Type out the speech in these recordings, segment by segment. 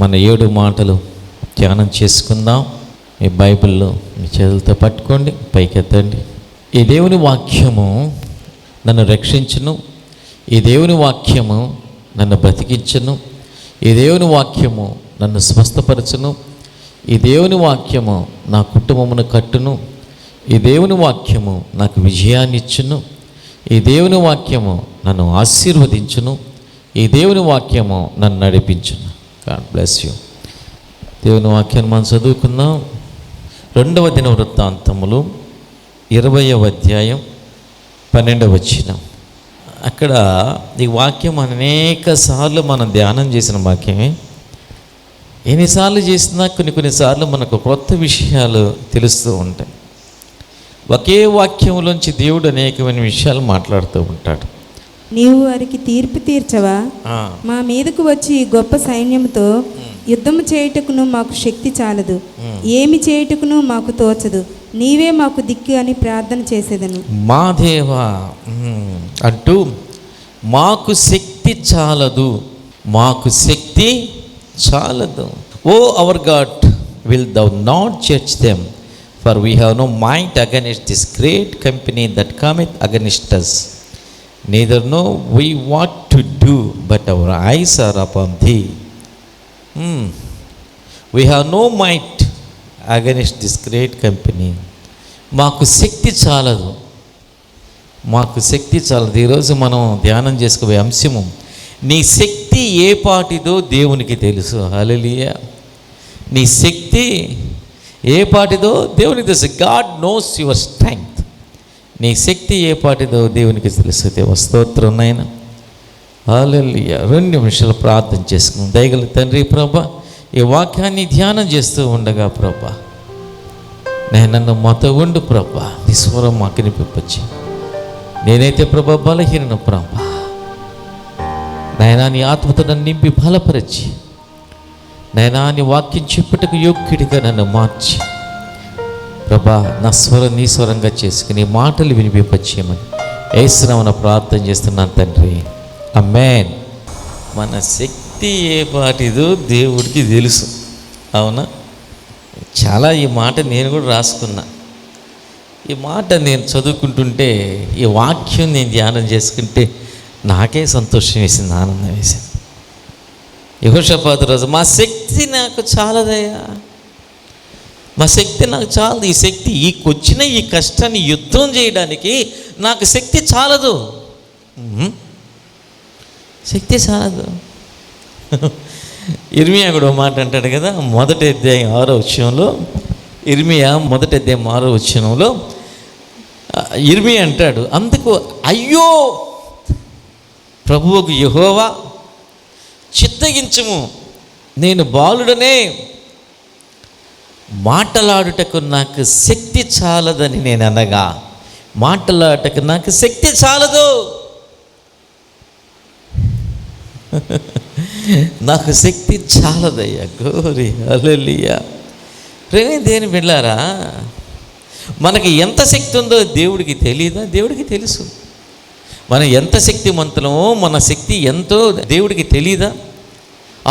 మన 7 మాటలు ధ్యానం చేసుకుందాం. మీ బైబిల్లో మీ చేతులతో పట్టుకోండి, పైకెత్తండి. ఈ దేవుని వాక్యము నన్ను రక్షించును, ఈ దేవుని వాక్యము నన్ను బ్రతికించును, ఈ దేవుని వాక్యము నన్ను స్వస్థపరచును, ఈ దేవుని వాక్యము నా కుటుంబమును కట్టును, ఈ దేవుని వాక్యము నాకు విజయాన్ని ఇచ్చును, ఈ దేవుని వాక్యము నన్ను ఆశీర్వదించును, ఈ దేవుని వాక్యము నన్ను నడిపించును. God bless you. దేవుని వాక్యాన్ని మనం చదువుకుందాం. 2వ దినవృత్తాంతములు 20వ అధ్యాయం 12వ వచనం. అక్కడ ఈ వాక్యం అనేక సార్లు మనం ధ్యానం చేసిన వాక్యమే. ఎన్నిసార్లు చేసినా కొన్నిసార్లు మనకు కొత్త విషయాలు తెలుస్తూ ఉంటాయి. ఒకే వాక్యంలోంచి దేవుడు అనేకమైన విషయాలు మాట్లాడుతూ ఉంటాడు. నీవు వారికి తీర్పు తీర్చవా? మా మీదకు వచ్చి గొప్ప సైన్యముతో యుద్ధము చేయుటకును మాకు శక్తి చాలదు, ఏమి చేయుటకును మాకు తోచదు, నీవే మాకు దిక్కు అని ప్రార్థన చేసేదను. మా దేవా అంటూ మాకు శక్తి చాలదు, మాకు శక్తి చాలదు. Oh our God, will thou not judge them, for we have no might against this great company that cometh against us, neither know we what to do, but our eyes are upon thee. We have no might against this great company. మాకు శక్తి చాలదు, మాకు శక్తి చాలదు. ఈరోజు మనం ధ్యానం చేసుకోబోయే అంశము, నీ శక్తి ఏ పాటిదో దేవునికి తెలుసు. హల్లెలూయా. నీ శక్తి ఏ పాటిదో దేవునికి తెలుసు. God knows your strength. నీ శక్తి ఏ పాటిదో దేవునికి తెలుసు. దేవ స్తోత్రం నాయన. హల్లెలూయా. 2 నిమిషాలు ప్రార్థన చేసుకుందాం. దయగల తండ్రి ప్రభా, ఈ వాక్యాన్ని ధ్యానం చేస్తూ ఉండగా ప్రభా, నేను నన్ను మాతో ఉండు ప్రభా, నీ స్వరం మాకు వినిపించు. నేనైతే ప్రభా బలహీన ప్రభా, నాయనా నీ ఆత్మతో నన్ను నింపి బలపరచి, నాయనా నీ వాక్యం చెప్పుటకు యోగ్యుడిగా నన్ను మార్చి ప్రభా, నా స్వరం నీ స్వరంగా చేసుకుని మాటలు వినిపించమని యేసు నామమున ప్రార్థన చేస్తున్నాను తండ్రి. ఆమేన్. మన శక్తి ఏ పాటిదో దేవుడికి తెలుసు. అవునా? చాలా ఈ మాట నేను కూడా రాసుకున్నా. ఈ మాట నేను చదువుకుంటుంటే, ఈ వాక్యం నేను ధ్యానం చేసుకుంటే నాకే సంతోషం వేసింది, ఆనందం వేసింది. యెహోషాపాతు రాజు, మా శక్తి నాకు చాలదయ్యా, మా శక్తి నాకు చాలదు. ఈ శక్తి వచ్చిన ఈ కష్టాన్ని యుద్ధం చేయడానికి నాకు శక్తి చాలదు, శక్తి చాలదు. ఇర్మియా కూడా మాట అంటాడు కదా, 1వ అధ్యాయం 6వ వచనంలో, ఇర్మియా 1వ అధ్యాయం 6వ వచనంలో ఇర్మియా అంటాడు, అందుకు అయ్యో ప్రభువుకు యెహోవా చిత్తగించుము, నేను బాలుడనే, మాటలాడుటకు నాకు శక్తి చాలదని నేను అనగా, మాటలాడుటకు నాకు శక్తి చాలదు, నాకు శక్తి చాలదయ్యా. గోరి హల్లెలూయా. ప్రేమే దేని బిడ్డలారా, మనకి ఎంత శక్తి ఉందో దేవుడికి తెలియదా? దేవుడికి తెలుసు. మనం ఎంత శక్తిమంతులమో, మన శక్తి ఎంతో దేవుడికి తెలియదా?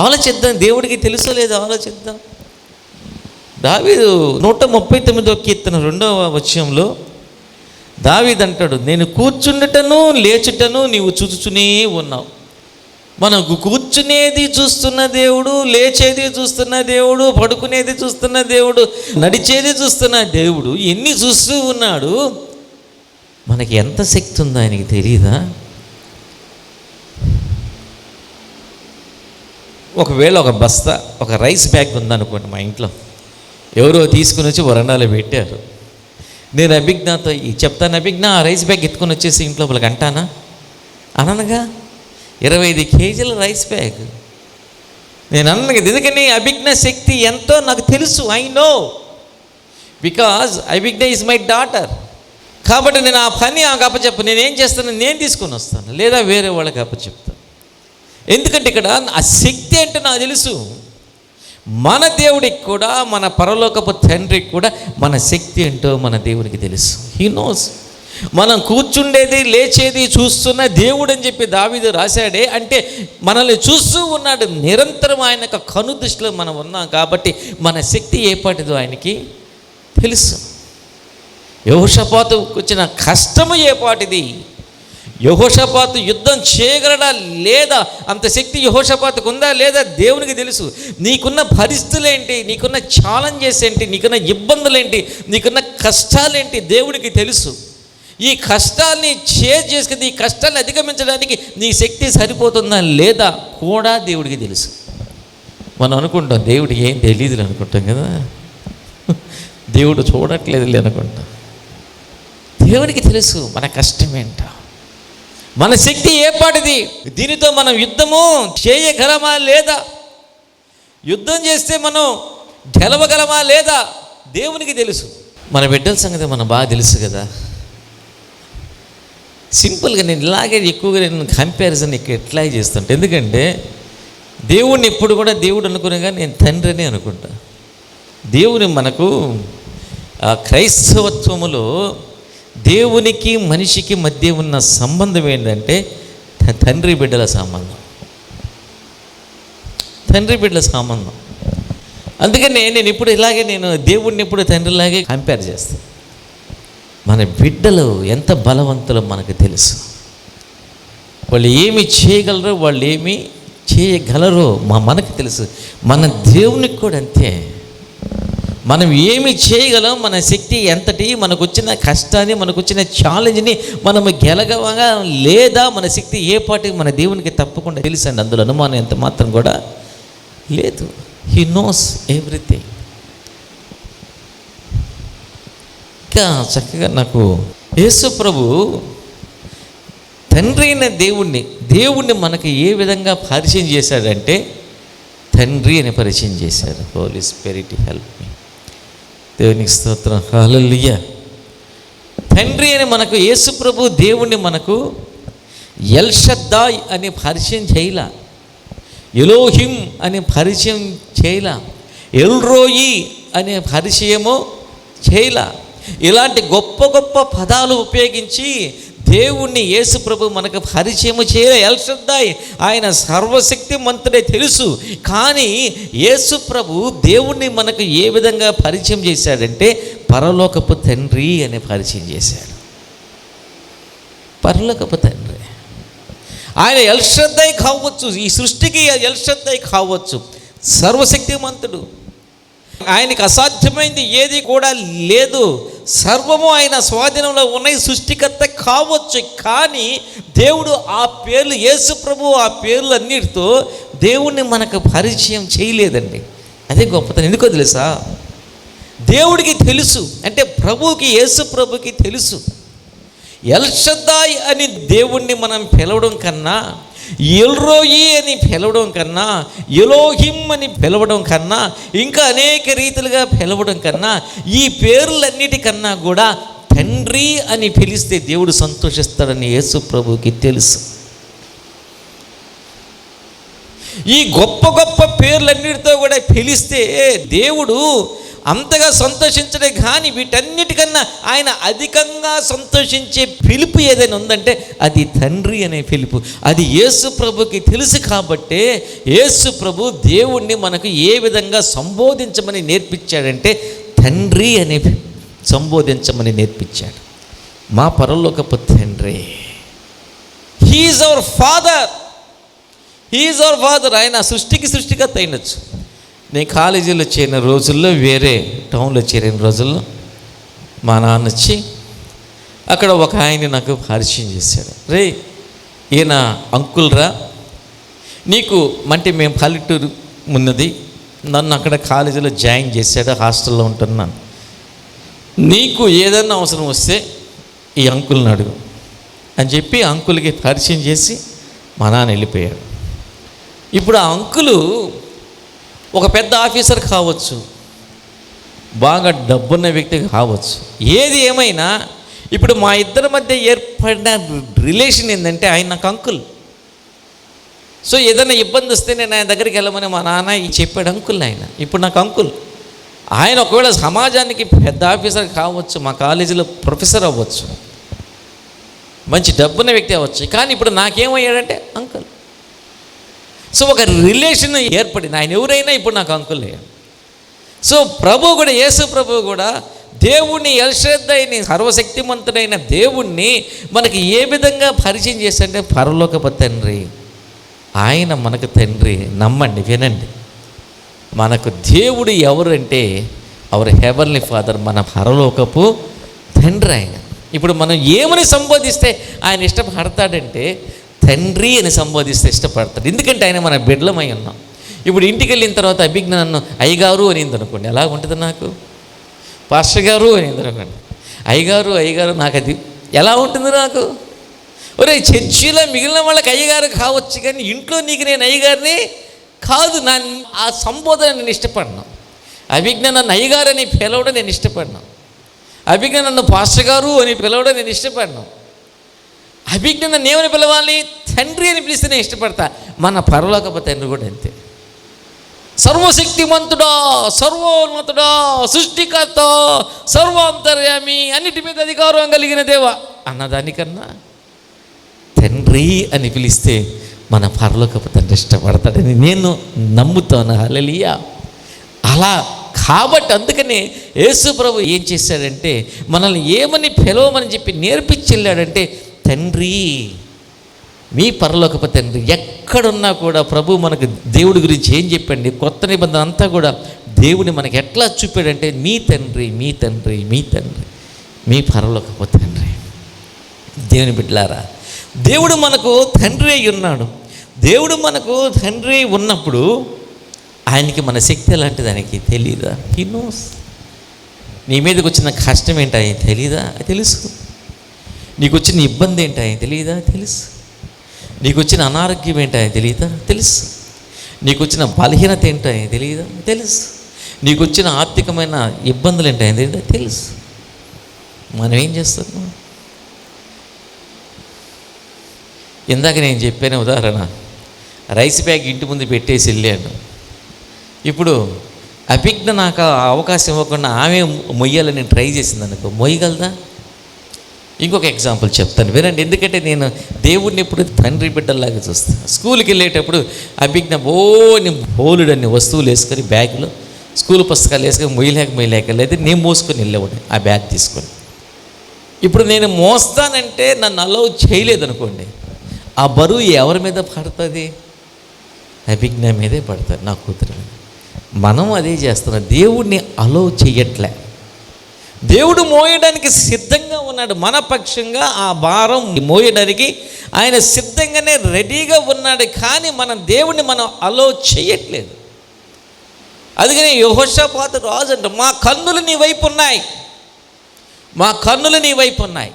ఆలోచిద్దాం. దేవుడికి తెలుసో లేదో ఆలోచిద్దాం. దావీదు 139వ కీర్తన 2వ వచనంలో దావీదు అంటాడు, నేను కూర్చుండటను లేచుటను నీవు చూచుచునే ఉన్నావు. మనకు కూర్చునేది చూస్తున్న దేవుడు, లేచేది చూస్తున్న దేవుడు, పడుకునేది చూస్తున్న దేవుడు, నడిచేది చూస్తున్న దేవుడు, ఎన్ని చూస్తూ ఉన్నాడు. మనకి ఎంత శక్తి ఉందో ఆయనకి తెలియదా? ఒకవేళ ఒక బస్తా, ఒక రైస్ బ్యాగ్ ఉందనుకోండి మా ఇంట్లో, ఎవరో తీసుకుని వచ్చి వరండాలో పెట్టారు. నేను అభిజ్ఞతో చెప్తాను, అభిజ్ఞ ఆ రైస్ బ్యాగ్ ఎత్తుకొని వచ్చేసి ఇంట్లో వాళ్ళకి అంటానా? అనగా 25 కేజీల రైస్ బ్యాగ్ నేను అన్నది. ఎందుకని? అభిజ్ఞ శక్తి ఎంతో నాకు తెలుసు. I know, because Abhijna is my daughter. కాబట్టి నేను ఆ పని ఆమెకు అప్పచెప్పు. నేనేం చేస్తాను? నేను తీసుకొని వస్తాను, లేదా వేరే వాళ్ళకి అప్పచెప్తాను. ఎందుకంటే ఇక్కడ ఆ శక్తి అంటే నాకు తెలుసు. మన దేవుడికి కూడా, మన పరలోకపు తండ్రికి కూడా మన శక్తి ఏంటో మన దేవుడికి తెలుసు. He knows. మనం కూర్చుండేది లేచేది చూస్తున్న దేవుడు అని చెప్పి దావీదు రాశాడే, అంటే మనల్ని చూస్తూ ఉన్నాడు నిరంతరం. ఆయన యొక్క కను దృష్టిలో మనం ఉన్నాం కాబట్టి మన శక్తి ఏపాటిదో ఆయనకి తెలుసు. యెహోషాపాతుకు వచ్చిన కష్టము ఏపాటిది, యెహోషాపాతు యుద్ధం చేయగలడా లేదా, అంత శక్తి యెహోషాపాతుకు ఉందా లేదా దేవునికి తెలుసు. నీకున్న పరిస్థితులేంటి, నీకున్న ఛాలెంజెస్ ఏంటి, నీకున్న ఇబ్బందులేంటి, నీకున్న కష్టాలేంటి దేవుడికి తెలుసు. ఈ కష్టాల్ని చేసుకుని, ఈ కష్టాన్ని అధిగమించడానికి నీ శక్తి సరిపోతుందా లేదా కూడా దేవుడికి తెలుసు. మనం అనుకుంటాం దేవుడికి ఏం తెలియదులే అనుకుంటాం కదా, దేవుడు చూడట్లేదులే అనుకుంటాం. దేవుడికి తెలుసు మన కష్టమేంటో, మన శక్తి ఏపాటిది, దీనితో మనం యుద్ధము చేయగలమా లేదా, యుద్ధం చేస్తే మనం గెలవగలమా లేదా దేవునికి తెలుసు. మన బిడ్డల సంగతి మనకు బాగా తెలుసు కదా. సింపుల్గా నేను ఇలాగే ఎక్కువగా నేను కంపారిజన్ ఇక్కడ ఎట్లా చేస్తుంటా, ఎందుకంటే దేవుడిని ఎప్పుడు కూడా దేవుడు అనుకునేగా నేను తండ్రి అని అనుకుంటా. దేవుని మనకు క్రైస్తవత్వములో దేవునికి మనిషికి మధ్య ఉన్న సంబంధం ఏంటంటే తండ్రి బిడ్డల సంబంధం, తండ్రి బిడ్డల సంబంధం. అందుకని నేను ఇప్పుడు ఇలాగే నేను దేవుడిని ఇప్పుడు తండ్రిలాగే కంపేర్ చేస్తాను. మన బిడ్డలు ఎంత బలవంతులో మనకు తెలుసు, వాళ్ళు ఏమి చేయగలరో వాళ్ళు ఏమి చేయగలరో మనకు తెలుసు. మన దేవునికి కూడా అంతే. మనం ఏమి చేయగలం, మన శక్తి ఎంతటి, మనకు వచ్చిన కష్టాన్ని, మనకు వచ్చిన ఛాలెంజ్ని మనము గెలగవగా లేదా, మన శక్తి ఏ పాటికి మన దేవునికి తప్పకుండా తెలుసండి. అందులో అనుమానం ఎంత మాత్రం కూడా లేదు. He knows everything. ఇంకా చక్కగా నాకు యేసు ప్రభు తండ్రి అయిన దేవుణ్ణి మనకి ఏ విధంగా పరిచయం చేశాడంటే తండ్రి అని పరిచయం చేశాడు. Holy spirit help me. దేవునికి స్తోత్రం, హల్లెలూయా. తండ్రి అని మనకు యేసు ప్రభు దేవుణ్ణి మనకు ఎల్ షద్దాయ్ అని పరిచయం చేయలా, ఎలోహిం అని పరిచయం చేయలా, ఎల్ రోయి అనే పరిచయము చేయలా. ఇలాంటి గొప్ప గొప్ప పదాలు ఉపయోగించి దేవుణ్ణి యేసు ప్రభు మనకు పరిచయము చేయలే. ఎల్ షద్దాయ్, ఆయన సర్వశక్తిమంతుడే తెలుసు. కానీ యేసు ప్రభు దేవుణ్ణి మనకు ఏ విధంగా పరిచయం చేశాడంటే పరలోకపు తండ్రి అని పరిచయం చేశాడు. పరలోకపు తండ్రి ఆయన ఎల్ షద్దాయ్ కావచ్చు, ఈ సృష్టికి ఎల్ షద్దాయ్ కావచ్చు, సర్వశక్తిమంతుడు, ఆయనకి అసాధ్యమైంది ఏది కూడా లేదు, సర్వము ఆయన స్వాధీనంలో ఉన్నాయి, సృష్టికర్త కావచ్చు. కానీ దేవుడు ఆ పేర్లు, యేసు ప్రభు ఆ పేర్లు అన్నిటితో దేవుణ్ణి మనకు పరిచయం చేయలేదండి. అదే గొప్పతనం. ఎందుకో తెలుసా, దేవుడికి తెలుసు, అంటే ప్రభువుకి, యేసు ప్రభుకి తెలుసు. ఎల్ షద్దాయ్ అని దేవుణ్ణి మనం పిలవడం కన్నా, ఎల్ రోయి అని పిలవడం కన్నా, ఎలోహిం అని పిలవడం కన్నా, ఇంకా అనేక రీతిలుగా పిలవడం కన్నా, ఈ పేర్లన్నిటికన్నా కూడా తండ్రి అని పిలిస్తే దేవుడు సంతోషిస్తాడని యేసు ప్రభువుకి తెలుసు. ఈ గొప్ప గొప్ప పేర్లన్నిటితో కూడా పిలిస్తే దేవుడు అంతగా సంతోషించడే. కానీ వీటన్నిటికన్నా ఆయన అధికంగా సంతోషించే పిలుపు ఏదైనా ఉందంటే అది తండ్రి అనే పిలుపు. అది యేసు ప్రభుకి తెలుసు. కాబట్టే యేసు ప్రభు దేవుణ్ణి మనకు ఏ విధంగా సంబోధించమని నేర్పించాడంటే తండ్రి అనే సంబోధించమని నేర్పించాడు. మా పరలోకపు తండ్రి, he's our father, he's our father. ఆయన సృష్టికర్త అయినచ్చు. నేను కాలేజీలో చేరిన రోజుల్లో, వేరే టౌన్లో చేరిన రోజుల్లో మా నాన్న వచ్చి అక్కడ ఒక ఆయన్ని నాకు పరిచయం చేశాడు. రే, ఈయన అంకుల్ రా, నీకు అంటే మేము పల్లెటూరు ఉన్నది, నన్ను అక్కడ కాలేజీలో జాయిన్ చేశాడు, హాస్టల్లో ఉంటున్నాను. నీకు ఏదైనా అవసరం వస్తే ఈ అంకుల్ని అడుగు అని చెప్పి అంకుల్కి పరిచయం చేసి మా నాన్న వెళ్ళిపోయాడు. ఇప్పుడు ఆ అంకులు ఒక పెద్ద ఆఫీసర్ కావచ్చు, బాగా డబ్బున్న వ్యక్తి కావచ్చు. ఏది ఏమైనా ఇప్పుడు మా ఇద్దరి మధ్య ఏర్పడిన రిలేషన్ ఏంటంటే ఆయన నాకు అంకుల్. సో ఏదైనా ఇబ్బంది వస్తే నేను ఆయన దగ్గరికి వెళ్ళమని మా నాన్న చెప్పాడు అంకుల్. ఆయన ఇప్పుడు నాకు అంకుల్. ఆయన ఒకవేళ సమాజానికి పెద్ద ఆఫీసర్ కావచ్చు, మా కాలేజీలో ప్రొఫెసర్ అవ్వచ్చు, మంచి డబ్బున్న వ్యక్తి అవ్వచ్చు, కానీ ఇప్పుడు నాకేమయ్యాడంటే అంకుల్. సో ఒక రిలేషన్ ఏర్పడింది. ఆయన ఎవరైనా ఇప్పుడు నాకు అంకులే. సో ప్రభు కూడా, యేసు ప్రభు కూడా దేవుణ్ణి, ఎల్షద్దైని, సర్వశక్తిమంతుడైన దేవుణ్ణి మనకి ఏ విధంగా పరిచయం చేస్తాడంటే పరలోకపు తండ్రి. ఆయన మనకు తండ్రి. నమ్మండి, వినండి. మనకు దేవుడు ఎవరంటే అవర్ హెవెన్లీ ఫాదర్, మన పరలోకపు తండ్రి ఆయన. ఇప్పుడు మనం ఏమని సంబోధిస్తే ఆయన ఇష్టపడతాడంటే తండ్రి అని సంబోధిస్తే ఇష్టపడతాడు. ఎందుకంటే ఆయన మన బిడ్డలమై ఉన్నాం. ఇప్పుడు ఇంటికి వెళ్ళిన తర్వాత అభిజ్ఞ నన్ను అయ్యగారు అనింది అనుకోండి, ఎలా ఉంటుంది నాకు? పాస్టర్ గారు అనింది అనుకోండి, అయ్యగారు నాకు అది ఎలా ఉంటుంది నాకు? ఒరే, చర్చిలో మిగిలిన వాళ్ళకి అయ్యగారు కావచ్చు, కానీ ఇంట్లో నీకు నేను అయ్యగారిని కాదు. ఆ సంబోధన నేను ఇష్టపడినా. అభిజ్ఞ నన్ను అయ్యగారు అని పిలవడం నేను ఇష్టపడినా. అభిజ్ఞ నన్ను పాస్టర్ గారు అని పిలవడం నేను ఇష్టపడినా. అభిజ్ఞ నన్ను ఏమని పిలవాలి? తండ్రి అని పిలిస్తే నేను ఇష్టపడతా. మన పరలోకపు తండ్రి కూడా అంతే. సర్వశక్తిమంతుడా, సర్వోన్నతుడా, సృష్టికర్త, సర్వాంతర్యామి, అన్నిటి మీద అధికారం కలిగిన దేవ అన్నదానికన్నా తండ్రి అని పిలిస్తే మన పరలోకపు తండ్రి ఇష్టపడతాడని నేను నమ్ముతాను. హల్లెలూయా. అలా కాబట్టి అందుకనే యేసు ప్రభు ఏం చేశాడంటే మనల్ని ఏమని పిలవమని చెప్పి నేర్పించెళ్ళాడంటే తండ్రి, మీ పరలోకపు తండ్రి. ఎక్కడున్నా కూడా ప్రభు మనకు దేవుడి గురించి ఏం చెప్పండి, కొత్త నిబంధన అంతా కూడా దేవుడిని మనకి ఎట్లా చూపాడంటే మీ తండ్రి, మీ తండ్రి, మీ తండ్రి, మీ పరలోకపు తండ్రి. దేవుని బిడ్డలారా, దేవుడు మనకు తండ్రి అయి ఉన్నాడు. దేవుడు మనకు తండ్రి ఉన్నప్పుడు ఆయనకి మన శక్తి ఎలాంటిది ఆయనకి తెలీదా? He knows. నీ మీదకి వచ్చిన కష్టం ఏంటి ఆయన తెలీదా? తెలుసు. నీకు వచ్చిన ఇబ్బంది ఏంటి ఆయన తెలీదా? తెలుసు. నీకు వచ్చిన అనారోగ్యం ఏంటి ఆయన తెలియదా? తెలుసు. నీకు వచ్చిన బలహీనత ఏంటి ఆయన తెలియదా? తెలుసు. నీకు వచ్చిన ఆర్థికమైన ఇబ్బందులు ఏంటి ఆయన తెలియదా? తెలుసు. మనం ఏం చేస్తున్నాం? ఇందాక నేను చెప్పాను ఉదాహరణ, రైస్ బ్యాగ్ ఇంటి ముందు పెట్టేసి వెళ్ళాను. ఇప్పుడు అభిజ్ఞ నాకు అవకాశం ఇవ్వకుండా ఆమె మొయ్యాలని నేను ట్రై చేసింది అనుకో, మొయ్యగలదా? ఇంకొక ఎగ్జాంపుల్ చెప్తాను, వినండి. ఎందుకంటే నేను దేవుడిని ఎప్పుడు తండ్రి బిడ్డల్లాగా చూస్తాను. స్కూల్కి వెళ్ళేటప్పుడు అభిజ్ఞ బోలుడన్ని వస్తువులు వేసుకొని బ్యాగ్లో స్కూల్ పుస్తకాలు వేసుకొని మొయ్యలేక లేదా నేను మోసుకొని వెళ్ళేవాడిని ఆ బ్యాగ్ తీసుకొని. ఇప్పుడు నేను మోస్తానంటే నన్ను అలౌ చేయలేదు అనుకోండి, ఆ బరువు ఎవరి మీద పడుతుంది? అభిజ్ఞ మీదే పడుతుంది, నా కూతురు మీద. మనం అదే చేస్తున్నాం, దేవుడిని అలౌ చెయ్యట్లే. దేవుడు మోయడానికి సిద్ధంగా ఉన్నాడు, మన పక్షంగా ఆ భారం మోయడానికి ఆయన సిద్ధంగానే రెడీగా ఉన్నాడు. కానీ మనం దేవుడిని మనం అలౌ చేయట్లేదు. అందుకని యెహోషాపాతు రాజు అంటే మా కన్నులు నీ వైపు ఉన్నాయి, మా కన్నులు నీ వైపు ఉన్నాయి.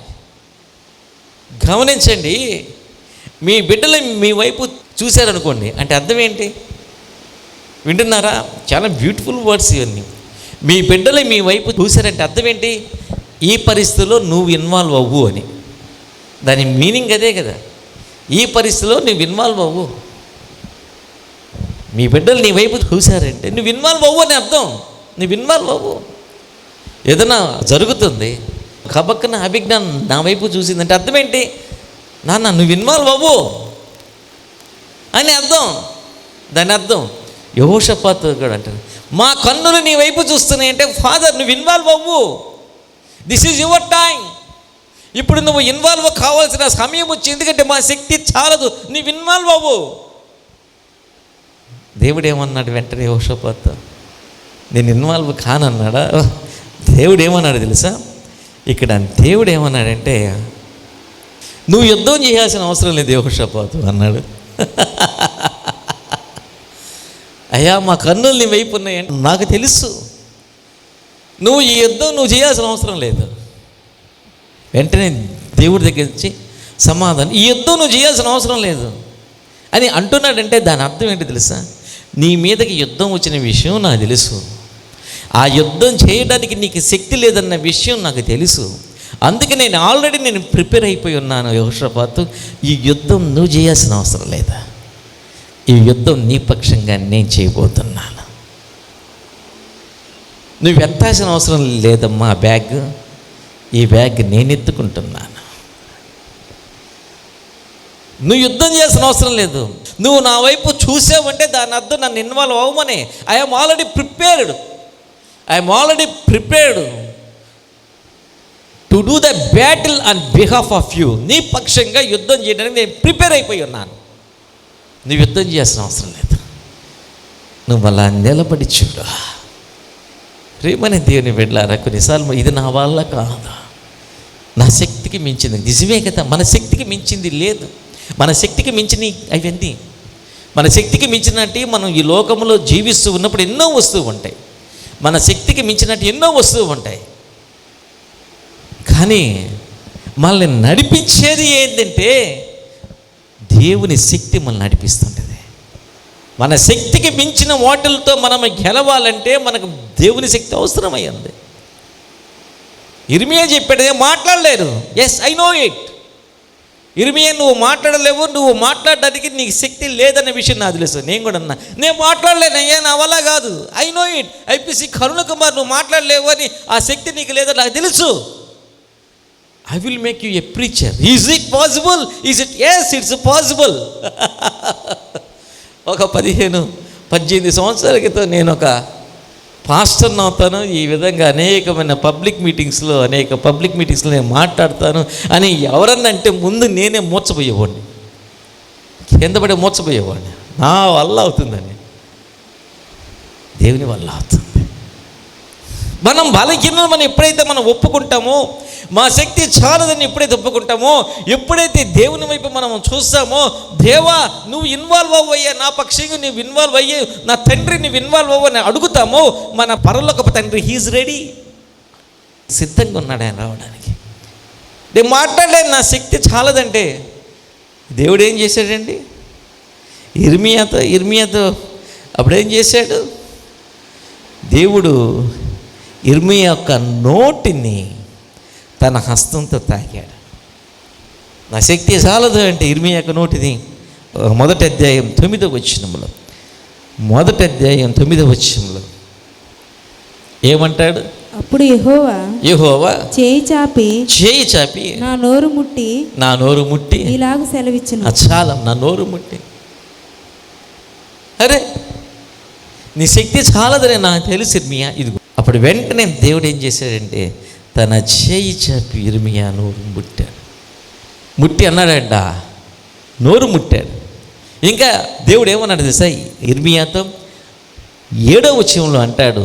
గమనించండి, మీ బిడ్డలు మీ వైపు చూశారనుకోండి, అంటే అర్థం ఏంటి? వింటున్నారా? చాలా బ్యూటిఫుల్ వర్డ్స్ ఇవన్నీ. మీ బిడ్డలు మీ వైపు చూశారంటే అర్థం ఏంటి? ఈ పరిస్థితిలో నువ్వు ఇన్వాల్వ్ అవ్వు అని. దాని మీనింగ్ అదే కదా. ఈ పరిస్థితిలో నువ్వు ఇన్వాల్వ్ అవ్వు. మీ బిడ్డలు నీ వైపు చూశారంటే నువ్వు ఇన్వాల్వ్ అవ్వు అని అర్థం. నువ్వు ఇన్వాల్వ్ అవ్వు. ఏదైనా జరుగుతుంది, కబక్కన అభిజ్ఞానం నా వైపు చూసిందంటే అర్థం ఏంటి? నాన్న నువ్వు ఇన్వాల్వ్ అవ్వు అని అర్థం. దాని అర్థం యెహోషాపాతు కూడా అంటారు, మా కన్నులు నీ వైపు చూస్తున్నాయి అంటే ఫాదర్ నువ్వు ఇన్వాల్వ్ అవ్వు, దిస్ ఈజ్ యువర్ టైం. ఇప్పుడు నువ్వు ఇన్వాల్వ్ కావాల్సిన సమయం వచ్చింది, ఎందుకంటే మా శక్తి చాలదు, నువ్వు ఇన్వాల్వ్ అవ్వు. దేవుడు ఏమన్నాడు వెంటనే యెహోషాపాతు? నేను ఇన్వాల్వ్ కానన్నాడా? దేవుడు ఏమన్నాడు తెలుసా? ఇక్కడ దేవుడు ఏమన్నాడంటే నువ్వు యుద్ధం చేయాల్సిన అవసరం లేదు యెహోషాపాతు అన్నాడు. అయ్యా మా కన్నులు నీ వైపు ఉన్నాయంటే నాకు తెలుసు, నువ్వు ఈ యుద్ధం నువ్వు చేయాల్సిన అవసరం లేదు. వెంటనే దేవుడి దగ్గర నుంచి సమాధానం, ఈ యుద్ధం నువ్వు చేయాల్సిన అవసరం లేదు అని అంటున్నాడంటే దాని అర్థం ఏంటి తెలుసా? నీ మీదకి యుద్ధం వచ్చిన విషయం నాకు తెలుసు, ఆ యుద్ధం చేయడానికి నీకు శక్తి లేదన్న విషయం నాకు తెలుసు. అందుకే నేను ఆల్రెడీ ప్రిపేర్ అయిపోయి ఉన్నాను యెహోషాపాతు, ఈ యుద్ధం నువ్వు చేయాల్సిన అవసరం లేదా, ఈ యుద్ధం నీ పక్షంగా నేను చేయబోతున్నాను. నువ్వు ఎత్తాల్సిన అవసరం లేదమ్మా బ్యాగ్, ఈ బ్యాగ్ నేను ఎత్తుకుంటున్నాను. నువ్వు యుద్ధం చేయాల్సిన అవసరం లేదు. నువ్వు నా వైపు చూసావంటే దాని అర్థం నన్ను ఇన్వాల్వ్ అవ్వమని. I'm already prepared to do the battle on behalf of you. నీ పక్షంగా యుద్ధం చేయడానికి నేను ప్రిపేర్ అయిపోయి ఉన్నాను. నువ్వు యుద్ధం చేయాల్సిన అవసరం లేదు. నువ్వు అలా నిలబడి చూడు. ప్రేమని దేవుని వెళ్ళారా, కొన్నిసార్లు ఇది నా వల్ల కాదు, నా శక్తికి మించింది. నిజమే కదా, మన శక్తికి మించింది లేదు. మన శక్తికి మించిన అవన్నీ, మన శక్తికి మించినట్టు మనం ఈ లోకంలో జీవిస్తూ ఉన్నప్పుడు ఎన్నో వస్తువు ఉంటాయి. మన శక్తికి మించినట్టు ఎన్నో వస్తువు ఉంటాయి. కానీ మనల్ని నడిపించేది ఏంటంటే దేవుని శక్తి మనల్ని నడిపిస్తుంటుంది. మన శక్తికి మించిన వాటిలతో మనం గెలవాలంటే మనకు దేవుని శక్తి అవసరమైంది. ఇర్మియా చెప్పాడు, మాట్లాడలేరు. Yes, I know it. ఇర్మియా, నువ్వు మాట్లాడలేవు, నువ్వు మాట్లాడడానికి నీకు శక్తి లేదనే విషయం నాకు తెలుసు. నేను కూడా అన్నా, నేను మాట్లాడలేను అయ్యా, నా వల్ల కాదు. I know it. IPC Karuna Kumar, నువ్వు మాట్లాడలేవు అని ఆ శక్తి నీకు లేదని నాకు తెలుసు. I will make you a preacher. Is it possible? Is it? Yes, it's possible. ఒక 18 సంవత్సరాల క్రితం నేను ఒక పాస్టర్ని అవుతాను, ఈ విధంగా అనేకమైన పబ్లిక్ మీటింగ్స్లో నేను మాట్లాడతాను అని ఎవరన్నా అంటే ముందు నేనే మూర్చపోయేవాడిని, కింద పడి మూర్చపోయేవాడిని. నా వల్ల అవుతుందని. దేవుని వల్ల అవుతుంది. మనం బలహీనతను మనం ఎప్పుడైతే మనం ఒప్పుకుంటామో, మా శక్తి చాలదని ఎప్పుడైతే ఒప్పుకుంటామో, ఎప్పుడైతే దేవుని వైపు మనం చూస్తామో, దేవా నువ్వు ఇన్వాల్వ్ అవ్వయ్యా, నా పక్షంగా నువ్వు ఇన్వాల్వ్ అయ్యే, నా తండ్రి నువ్వు ఇన్వాల్వ్ అవ్వని అడుగుతామో, మన పరలోకపు తండ్రి హీజ్ రెడీ, సిద్ధంగా ఉన్నాడు ఆయన రావడానికి. నేను మాట్లాడలేను, నా శక్తి చాలదంటే దేవుడు ఏం చేశాడండి? ఇర్మియాతో అప్పుడేం చేశాడు? దేవుడు ఇర్మియా యొక్క నోటిని తన హస్తంతో తాకాడు. నా శక్తి చాలదు అంటే ఇర్మియా యొక్క నోటిని మొదటి అధ్యాయం 9వ వచనంలో ఏమంటాడు? అప్పుడు యెహోవా చేయి చాపి నా నోరు ముట్టి ఇలాగ సెలవిచ్చును. చాలా, నా నోరు ముట్టి, అరే నీ శక్తి చాలదని నాకు తెలుసు ఇర్మియా, ఇదిగో. అప్పుడు వెంటనే దేవుడు ఏం చేశాడంటే తన చేయి చాపి ఇర్మియా నోరు ముట్టి అన్నాడంట, నోరు ముట్టాడు. ఇంకా దేవుడు ఏమన్నాడు తెలుసా ఇర్మియాతో? 7వ వచనంలో అంటాడు,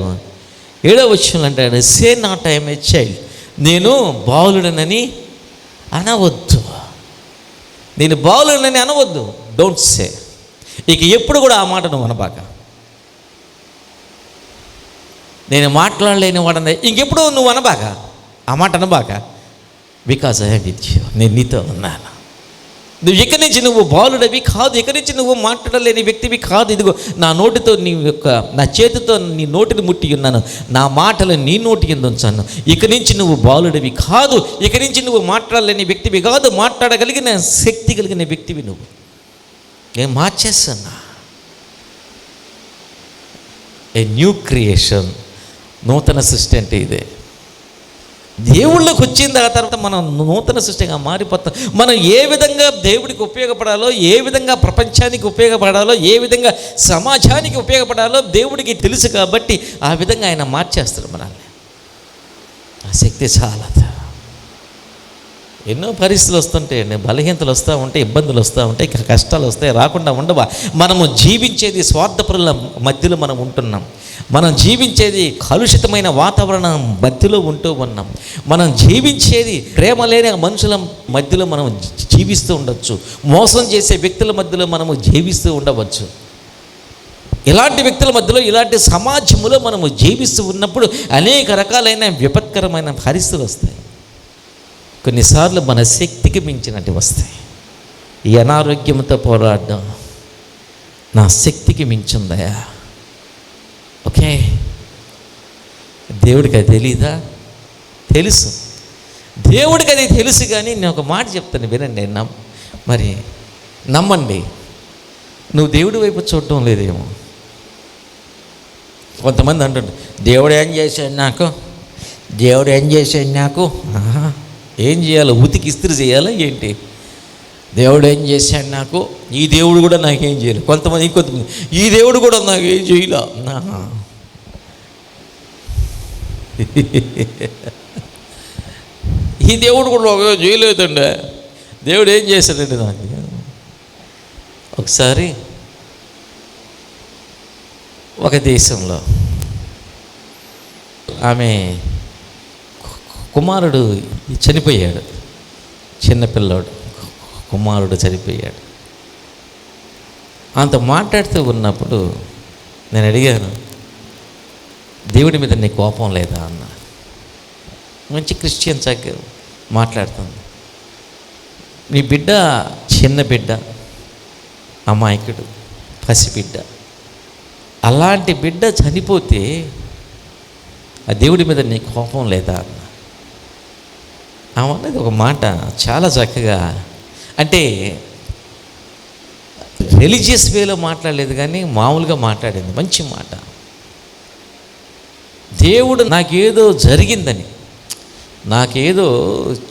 సే not I am a child. నేను బాలుడనని అనవద్దు, డోంట్ సే. ఇక ఎప్పుడు కూడా ఆ మాట నువ్వు అనబాక. నేను మాట్లాడలేని వాడని ఇంకెప్పుడు నువ్వు అనబాక, ఆ మాట అనబాక. Because I have with you, నేను నీతో ఉన్నాను. నువ్వు ఇక్కడి నుంచి నువ్వు బాలుడవి కాదు, ఇక్కడి నుంచి నువ్వు మాట్లాడలేని వ్యక్తివి కాదు. ఇదిగో నా నోటితో నా చేతితో నీ నోటిని ముట్టి ఉన్నాను, నా మాటలు నీ నోటి కింద ఉంచాను. ఇక్కడి నుంచి నువ్వు బాలుడివి కాదు, ఇక్కడి నుంచి నువ్వు మాట్లాడలేని వ్యక్తివి కాదు, మాట్లాడగలిగిన శక్తి కలిగిన వ్యక్తివి నువ్వు. నేను మార్చేస్తున్నా. ఏ న్యూ క్రియేషన్, నూతన సృష్టి అంటే ఇదే. దేవుళ్ళకి వచ్చిన తర్వాత మనం నూతన సృష్టిగా మారిపోతాం. మనం ఏ విధంగా దేవుడికి ఉపయోగపడాలో, ఏ విధంగా ప్రపంచానికి ఉపయోగపడాలో, ఏ విధంగా సమాజానికి ఉపయోగపడాలో దేవుడికి తెలుసు. కాబట్టి ఆ విధంగా ఆయన మార్చేస్తాడు మనల్ని. ఆ శక్తి చాలా. ఎన్నో పరిస్థితులు వస్తుంటాయండి, బలహీనతలు వస్తూ ఉంటాయి, ఇబ్బందులు వస్తూ ఉంటాయి, కష్టాలు వస్తాయి, రాకుండా ఉండవా? మనము జీవించేది స్వార్థపరుల మధ్యలో మనం ఉంటున్నాం. మనం జీవించేది కలుషితమైన వాతావరణం మధ్యలో ఉంటూ ఉన్నాం. మనం జీవించేది ప్రేమ లేని మనుషుల మధ్యలో మనం జీవిస్తూ ఉండవచ్చు. మోసం చేసే వ్యక్తుల మధ్యలో మనము జీవిస్తూ ఉండవచ్చు. ఇలాంటి వ్యక్తుల మధ్యలో, ఇలాంటి సమాజంలో మనము జీవిస్తూ ఉన్నప్పుడు అనేక రకాలైన విపత్కరమైన పరిస్థితులు వస్తాయి. కొన్నిసార్లు మన శక్తికి మించినట్టు వస్తాయి. ఈ అనారోగ్యంతో పోరాడడం నా శక్తికి మించిందయా. ఓకే, దేవుడికి అది తెలీదా? తెలుసు. దేవుడికి అది తెలుసు. కానీ నేను ఒక మాట చెప్తాను, వినండి. మరి నమ్మండి, నువ్వు దేవుడి వైపు చూడటం లేదేమో. కొంతమంది అంటుంటారు, దేవుడు ఏం చేశాడు నాకు. ఏం చేయాలో? ఉతికి ఇస్త్రీ చేయాలా ఏంటి? దేవుడు ఏం చేశాడు నాకు, ఈ దేవుడు కూడా నాకేం చేయలేదు. ఇంకొంతమంది ఈ దేవుడు కూడా నాకేం చేయలే. ఈ దేవుడు కూడా ఒక చేయలేదండి. దేవుడు ఏం చేశాడండి నాకు? ఒకసారి ఒక దేశంలో ఆమె కుమారుడు చనిపోయాడు. చిన్నపిల్లాడు కుమారుడు చనిపోయాడు. అంత మాట్లాడుతూ ఉన్నప్పుడు నేను అడిగాను, దేవుడి మీద నీ కోపం లేదా అన్న. మంచి క్రిస్టియన్ చక్కగా మాట్లాడుతుంది. నీ బిడ్డ చిన్న బిడ్డ, అమాయకుడు, పసిబిడ్డ, అలాంటి బిడ్డ చనిపోతే ఆ దేవుడి మీద నీ కోపం లేదా అన్న. అనేది ఒక మాట చాలా చక్కగా, అంటే రిలీజియస్ వేలో మాట్లాడలేదు కానీ మామూలుగా మాట్లాడింది. మంచి మాట. దేవుడు నాకేదో జరిగిందని, నాకేదో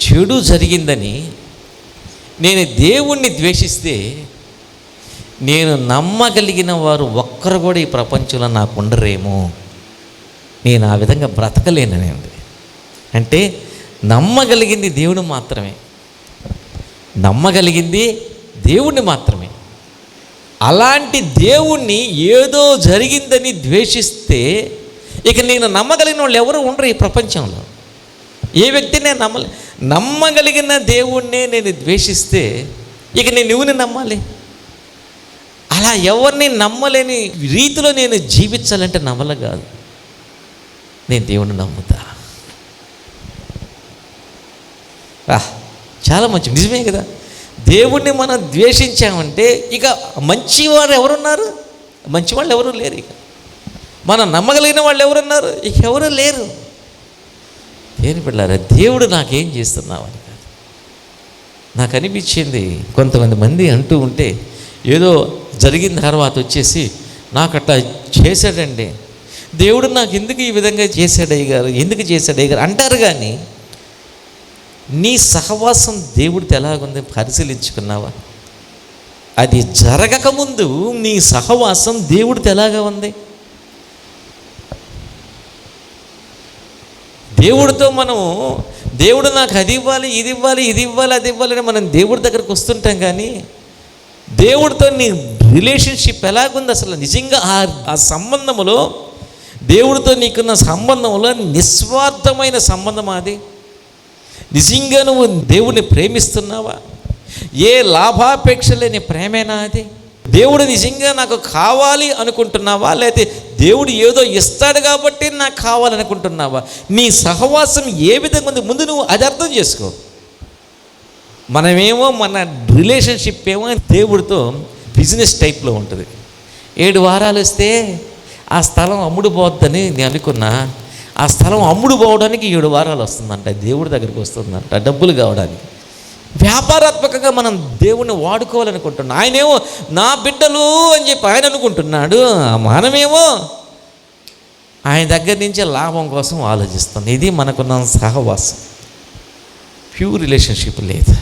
చెడు జరిగిందని నేను దేవుణ్ణి ద్వేషిస్తే నేను నమ్మగలిగిన వారు ఒక్కరు కూడా ఈ ప్రపంచంలో నాకు ఉండరేమో, నేను ఆ విధంగా బ్రతకలేననేది. అంటే నమ్మగలిగింది దేవుడు మాత్రమే, నమ్మగలిగింది దేవుణ్ణి మాత్రమే. అలాంటి దేవుణ్ణి ఏదో జరిగిందని ద్వేషిస్తే ఇక నేను నమ్మగలిగిన వాళ్ళు ఎవరు ఉండరు ఈ ప్రపంచంలో. ఏ వ్యక్తినే నమ్మగలిగిన దేవుణ్ణే నేను ద్వేషిస్తే ఇక నేను నువ్వుని నమ్మాలి. అలా ఎవరిని నమ్మలేని రీతిలో నేను జీవించాలంటే నమ్మల కాదు, నేను దేవుణ్ణి నమ్ముతా. చాలా మంచి నిజమే కదా. దేవుణ్ణి మనం ద్వేషించామంటే ఇక మంచివారు ఎవరున్నారు? మంచివాళ్ళు ఎవరు లేరు. ఇక మనం నమ్మగలిగిన వాళ్ళు ఎవరున్నారు? ఇక ఎవరు లేరు. దేని బిడ్డలారా, దేవుడు నాకేం చేస్తున్నావు అని కాదు. నాకు అనిపించింది, కొంతమంది మంది అంటూ ఉంటే ఏదో జరిగిన తర్వాత వచ్చేసి నాకు అట్లా చేశాడండి, దేవుడు నాకు ఎందుకు ఈ విధంగా చేశాడయ్య గారు, ఎందుకు చేశాడయ్య గారు అంటారు. కానీ నీ సహవాసం దేవుడితో ఎలాగుంది పరిశీలించుకున్నావా? అది జరగకముందు నీ సహవాసం దేవుడితో ఎలాగా ఉంది? దేవుడితో మనం, దేవుడు నాకు అది ఇవ్వాలి, ఇది ఇవ్వాలి, ఇది ఇవ్వాలి, అది ఇవ్వాలి అని మనం దేవుడి దగ్గరకు వస్తుంటాం. కానీ దేవుడితో నీ రిలేషన్షిప్ ఎలాగుంది అసలు? నిజంగా ఆ సంబంధంలో, దేవుడితో నీకున్న సంబంధంలో నిస్వార్థమైన సంబంధం అది? నిజంగా నువ్వు దేవుడిని ప్రేమిస్తున్నావా? ఏ లాభాపేక్ష లేని ప్రేమేనా అది? దేవుడు నిజంగా నాకు కావాలి అనుకుంటున్నావా? లేకపోతే దేవుడు ఏదో ఇస్తాడు కాబట్టి నాకు కావాలనుకుంటున్నావా? నీ సహవాసం ఏ విధంగా ఉంది ముందు నువ్వు అది అర్థం చేసుకో. మనమేమో మన రిలేషన్షిప్ ఏమో దేవుడితో బిజినెస్ టైప్లో ఉంటుంది. 7 వారాలు వస్తే ఆ స్థలం అమ్ముడు పోద్దని నేను అనుకున్నా. ఆ స్థలం అమ్ముడు పోవడానికి 7 వారాలు వస్తుందంట, దేవుడి దగ్గరికి వస్తుందంట డబ్బులు కావడానికి. వ్యాపారాత్మకంగా మనం దేవుణ్ణి వాడుకోవాలనుకుంటున్నాం. ఆయనేమో నా బిడ్డలు అని చెప్పి ఆయన అనుకుంటున్నాడు. మనమేమో ఆయన దగ్గర నుంచి లాభం కోసం ఆలోచిస్తాం. ఇది మనకున్న సహవాసం. ప్యూర్ రిలేషన్షిప్ లేదు.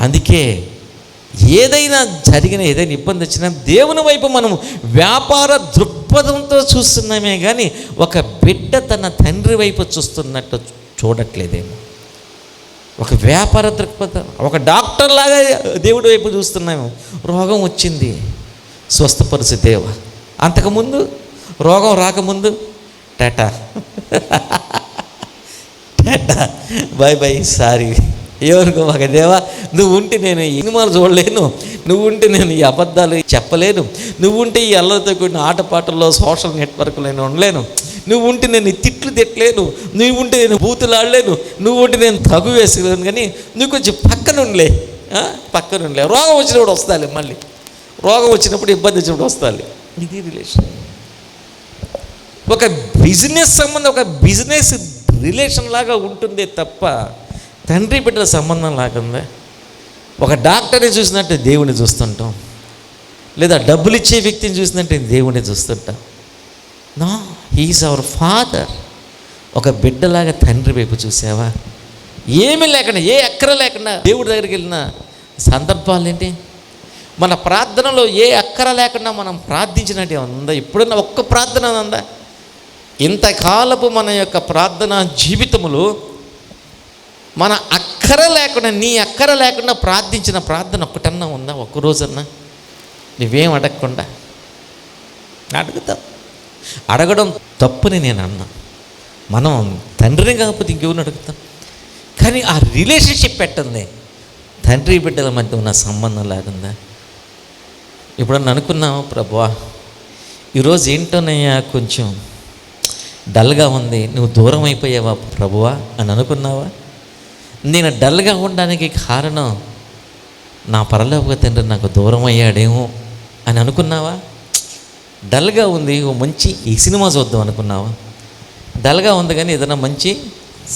అందుకే ఏదైనా ఏదైనా ఇబ్బంది వచ్చినా దేవుని వైపు మనం వ్యాపార దృక్పథంతో చూస్తున్నామే కానీ ఒక బిడ్డ తన తండ్రి వైపు చూస్తున్నట్టు చూడట్లేదేమో. ఒక వ్యాపార దృక్పథం, ఒక డాక్టర్ లాగా దేవుడి వైపు చూస్తున్నాము. రోగం వచ్చింది, స్వస్థపరిచే దేవ. అంతకుముందు రోగం రాకముందు tata tata bye bye sorry ఎవరికో ఒక దేవా, నువ్వు ఉంటే నేను ఈ సినిమాలు చూడలేను, నువ్వు ఉంటే నేను ఈ అబద్ధాలు చెప్పలేను, నువ్వు ఉంటే ఈ అల్లరితో కూడిన ఆటపాటల్లో సోషల్ నెట్వర్క్లో నేను ఉండలేను, నువ్వు ఉంటే నేను తిట్లు తిట్టలేను, నువ్వు ఉంటే నేను బూతులు ఆడలేను, నువ్వు ఉంటే నేను తగు వేసుకోలేను. కానీ నువ్వు కొంచెం పక్కన ఉండలే. రోగం వచ్చినప్పుడు వస్తాలి, మళ్ళీ రోగం వచ్చినప్పుడు ఇబ్బంది వచ్చినప్పుడు వస్తాలి. ఇది రిలేషన్. ఒక బిజినెస్ సంబంధం ఒక బిజినెస్ రిలేషన్ లాగా ఉంటుందే తప్ప తండ్రి బిడ్డల సంబంధం లాగుందా? ఒక డాక్టర్ని చూసినట్టే దేవుని చూస్తుంటాం, లేదా డబ్బులు ఇచ్చే వ్యక్తిని చూసినట్టే దేవుని చూస్తుంటాం. No, he's our father. ఒక బిడ్డలాగా తండ్రి వైపు చూసావా? ఏమీ లేకుండా, ఏ అక్కర లేకుండా దేవుడి దగ్గరికి వెళ్ళిన సందర్భాలు ఏంటి? మన ప్రార్థనలో ఏ అక్కర లేకుండా మనం ప్రార్థించినట్టు ఉందా? ఎప్పుడన్నా ఒక్క ప్రార్థన ఉందా? ఇంతకాలపు మన యొక్క ప్రార్థన జీవితములో మన అక్కర లేకుండా, నీ అక్కర లేకుండా ప్రార్థించిన ప్రార్థన ఒక్కటన్నా ఉందా? ఒక్క రోజన్నా నువ్వేం అడగకుండా? అడుగుతాం. అడగడం తప్పుని నేను అన్నా. మనం తండ్రిని కాకపోతే ఇంకెవరిని అడుగుతాం? కానీ ఆ రిలేషన్షిప్ పెట్టండి. తండ్రి బిడ్డల మధ్య ఉన్న సంబంధం లేకుండా ఇప్పుడన్నా అనుకున్నావు, ప్రభువా ఈరోజు ఏంటోనయ్యా కొంచెం డల్గా ఉంది, నువ్వు దూరం అయిపోయావా ప్రభువా అని అనుకున్నావా? నేను డల్గా ఉండడానికి కారణం నా పరలోక తండ్రి నాకు దూరం అయ్యాడేమో అని అనుకున్నావా? డల్గా ఉంది, ఓ మంచి ఈ సినిమా చూద్దాం అనుకున్నావా? డల్గా ఉంది కానీ ఏదైనా మంచి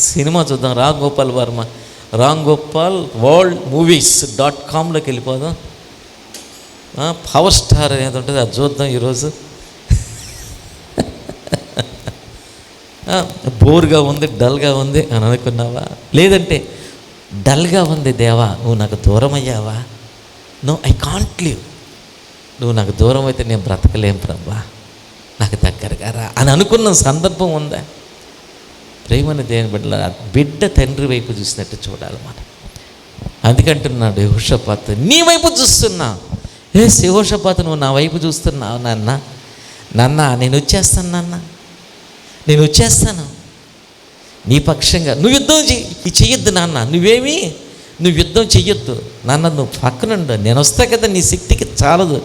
సినిమా చూద్దాం. రాంగోపాల్ వరల్డ్ మూవీస్.comలోకి వెళ్ళిపోదాం. పవర్ స్టార్ అనేది ఉంటుంది, అది చూద్దాం ఈరోజు. బోర్గా ఉంది, డల్గా ఉంది అని అనుకున్నావా? లేదంటే డల్గా ఉంది దేవా, నువ్వు నాకు దూరం అయ్యావా? No, I can't live. నువ్వు నాకు దూరం అయితే నేను బ్రతకలేం ప్రభా, నాకు దగ్గరగా రా అని అనుకున్న సందర్భం ఉందా? ప్రేమని దేని బిడ్డ తండ్రి వైపు చూసినట్టు చూడాలి మనం. అందుకంటున్నాడు యెహోషాపాతు, నీ వైపు చూస్తున్నా. యెహోషాపాతు, నువ్వు నా వైపు చూస్తున్నావు నాన్న, నేను వచ్చేస్తాను నాన్న, నేను వచ్చేస్తాను నీ పక్షంగా. నువ్వు యుద్ధం చెయ్యొద్దు నాన్న, నువ్వు యుద్ధం చెయ్యొద్దు నాన్న, నువ్వు పక్కనుండు, నేను వస్తా కదా, నీ శక్తికి చాలదు,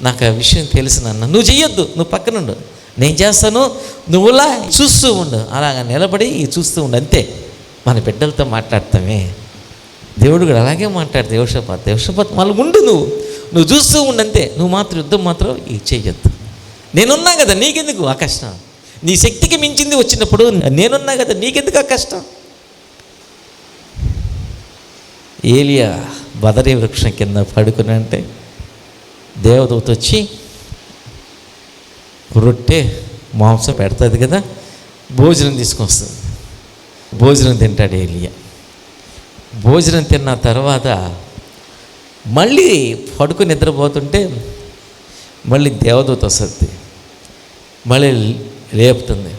నాకు ఆ విషయం తెలుసు నాన్న, నువ్వు చెయ్యొద్దు, నువ్వు పక్కనుండు, నేను చేస్తాను, నువ్వులా చూస్తూ ఉండు, అలాగ నిలబడి చూస్తూ ఉండు. అంతే. మన బిడ్డలతో మాట్లాడతామే, దేవుడు కూడా అలాగే మాట్లాడతాడు. యెహోషాపాతు మళ్ళీ ఉండు, నువ్వు చూస్తూ ఉండు అంతే, నువ్వు మాత్రం యుద్ధం మాత్రం చెయ్యొద్దు. నేనున్నా కదా, నీకెందుకు ఆ కష్టం? నీ శక్తికి మించింది వచ్చినప్పుడు నేనున్నా కదా, నీకెందుకు ఆ కష్టం? ఏలియా బదరీ వృక్షం కింద పడుకుని అంటే దేవదూత వచ్చి రొట్టె మాంసం పెడుతుంది కదా, భోజనం తీసుకొస్తుంది. భోజనం తింటాడు ఏలియా. భోజనం తిన్న తర్వాత మళ్ళీ పడుకుని నిద్రపోతుంటే మళ్ళీ దేవదూత వస్తుంది, మళ్ళీ లేపుతుంది.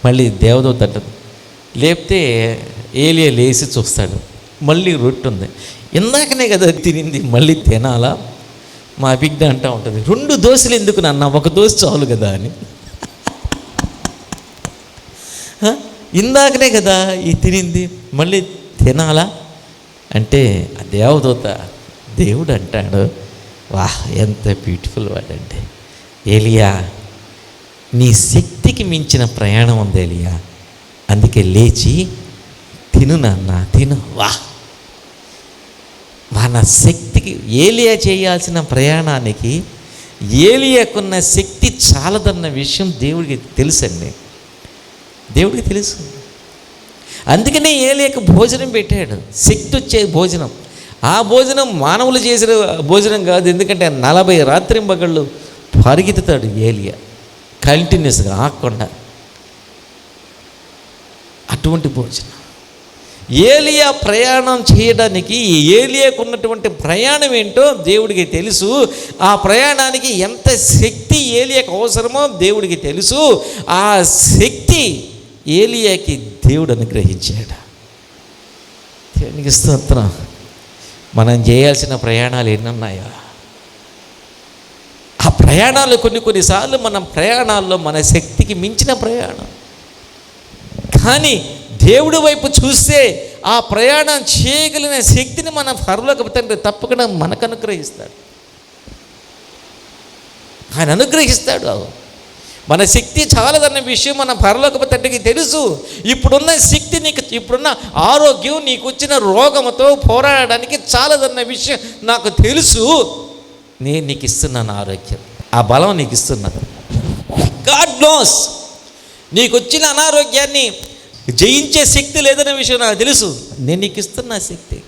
మళ్ళీ దేవదూత అంటుంది, లేపితే ఏలియా లేచి చూస్తాడు, మళ్ళీ రొట్టె ఉంది. ఇందాకనే కదా తినింది, మళ్ళీ తినాలా? మా బిడ్డ అంటూ ఉంటుంది, 2 దోశలు ఎందుకు నాన్న, 1 దోశ చాలు కదా అని. ఇందాకనే కదా ఈ తినింది, మళ్ళీ తినాలా అంటే ఆ దేవదూత, దేవుడు అంటాడు, వాహ్ ఎంత బ్యూటిఫుల్ వర్డ్ అంటే, ఏలియా నీ శక్తికి మించిన ప్రయాణం ఉంది ఏలియా, అందుకే లేచి తిను నాన్న, తిను. వాహ్, మన శక్తికి, ఏలియా చేయాల్సిన ప్రయాణానికి ఏలియాకున్న శక్తి చాలదన్న విషయం దేవుడికి తెలుసండి, దేవుడికి తెలుసు. అందుకనే ఏలియాకు భోజనం పెట్టాడు, శక్తి వచ్చే భోజనం. ఆ భోజనం మానవులు చేసిన భోజనం కాదు, ఎందుకంటే 40 రాత్రింబగళ్ళు పరిగెత్తుతాడు ఏలియా కంటిన్యూస్గా ఆగకుండా. అటువంటి భోజనం ఏలియా ప్రయాణం చేయడానికి, ఏలియాకు ఉన్నటువంటి ప్రయాణం ఏంటో దేవుడికి తెలుసు. ఆ ప్రయాణానికి ఎంత శక్తి ఏలియాకు అవసరమో దేవుడికి తెలుసు. ఆ శక్తి ఏలియాకి దేవుడు అనుగ్రహించాడు. దేవునికి స్తోత్రం. మనం చేయాల్సిన ప్రయాణాలు ఎన్నున్నాయో ఆ ప్రయాణాలు కొన్నిసార్లు మన ప్రయాణాల్లో మన శక్తికి మించిన ప్రయాణం, కానీ దేవుడి వైపు చూస్తే ఆ ప్రయాణం చేయగలిగిన శక్తిని మన పరలోక తండ్రి తప్పకుండా మనకు అనుగ్రహిస్తాడు. ఆయన అనుగ్రహిస్తాడు. మన శక్తి చాలదన్న విషయం మన పరలోక తండ్రికి తెలుసు. ఇప్పుడున్న శక్తి నీకు, ఇప్పుడున్న ఆరోగ్యం, నీకు వచ్చిన రోగంతో పోరాడడానికి చాలదన్న విషయం నాకు తెలుసు. నేను నీకు ఇస్తున్నాను ఆరోగ్యం, ఆ బలం నీకు ఇస్తున్నాను. గాడ్ నోస్ నీకు వచ్చిన అనారోగ్యాన్ని జయించే శక్తి లేదనే విషయం నాకు తెలుసు. నేను నీకు ఇస్తున్న శక్తి.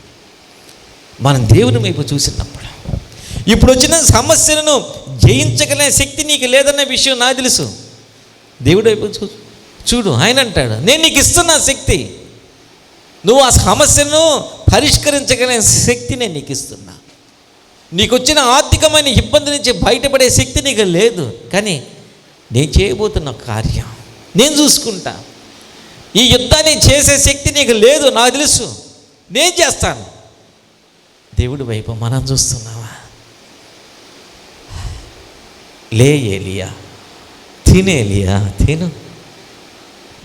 మనం దేవుని వైపు చూసినప్పుడు ఇప్పుడు వచ్చిన సమస్యలను జయించగలిగిన శక్తి నీకు లేదన్న విషయం నాకు తెలుసు. దేవుడి వైపు చూడు, ఆయన అంటాడు, నేను నీకు ఇస్తున్న శక్తి. నువ్వు ఆ సమస్యను పరిష్కరించగలిగిన శక్తి నేను నీకు ఇస్తున్నా. నీకు వచ్చిన ఆర్థికమైన ఇబ్బంది నుంచి బయటపడే శక్తి నీకు లేదు, కానీ నేను చేయబోతున్న కార్యం నేను చూసుకుంటా. ఈ యుద్ధాన్ని చేసే శక్తి నీకు లేదు, నాకు తెలుసు, నేను చేస్తాను. దేవుడి వైపు మనం చూస్తున్నావా? లే ఏలియా, తినేలియా, తిను,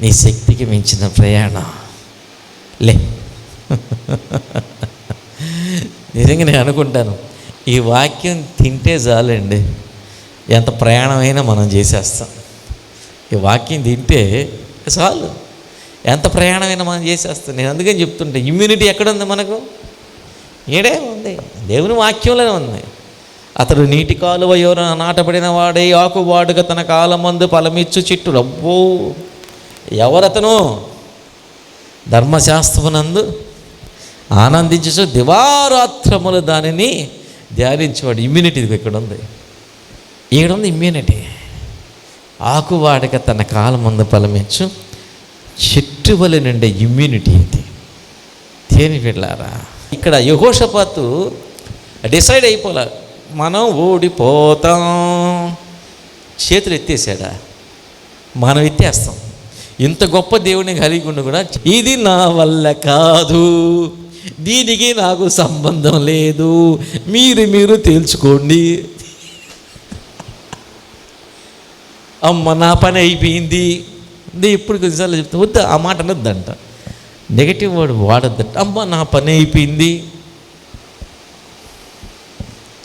నీ శక్తికి మించిన ప్రయాణం లే. నిజంగా నేను అనుకుంటాను, ఈ వాక్యం తింటే చాలండి, ఎంత ప్రయాణమైనా మనం చేసేస్తాం. ఈ వాక్యం తింటే చాలు, ఎంత ప్రయాణమైనా మనం చేసేస్తాం. నేను అందుకని చెప్తుంటే, ఇమ్యూనిటీ ఎక్కడుంది మనకు? ఏడే ఉంది, దేవుని వాక్యంలోనే ఉంది. అతడు నీటి కాలువ ఎవరైనా నాటబడిన వాడే, ఆకువాడుగా తన కాలమందు ఫలమిచ్చు చెట్టు. అబ్బో, ఎవరతను? ధర్మశాస్త్రమునందు ఆనందించు దివారాత్రములు దానిని ధ్యానించేవాడు. ఇమ్యూనిటీ ఇక్కడ ఉంది, ఈడుంది ఇమ్యూనిటీ. ఆకువాడక తన కాలం ముందు ఫలమిచ్చు చెట్టు వలె నుండే ఇమ్యూనిటీ ఇది. దేని వెళ్ళారా? ఇక్కడ యెహోషాపాతు డిసైడ్ అయిపోలే, మనం ఓడిపోతాం. చేతులు ఎత్తేసాడా? మనం ఎత్తేస్తాం. ఇంత గొప్ప దేవుని కలిగి ఉండి కూడా, ఇది నా వల్ల కాదు, దీనికి నాకు సంబంధం లేదు, మీరు తేల్చుకోండి. అమ్మ నా పని అయిపోయింది. ఇప్పుడు కొద్దిసార్లు చెప్తా, వద్దు ఆ మాట అనొద్దంట. Negative word వాడొద్దంట. అమ్మ నా పని అయిపోయింది,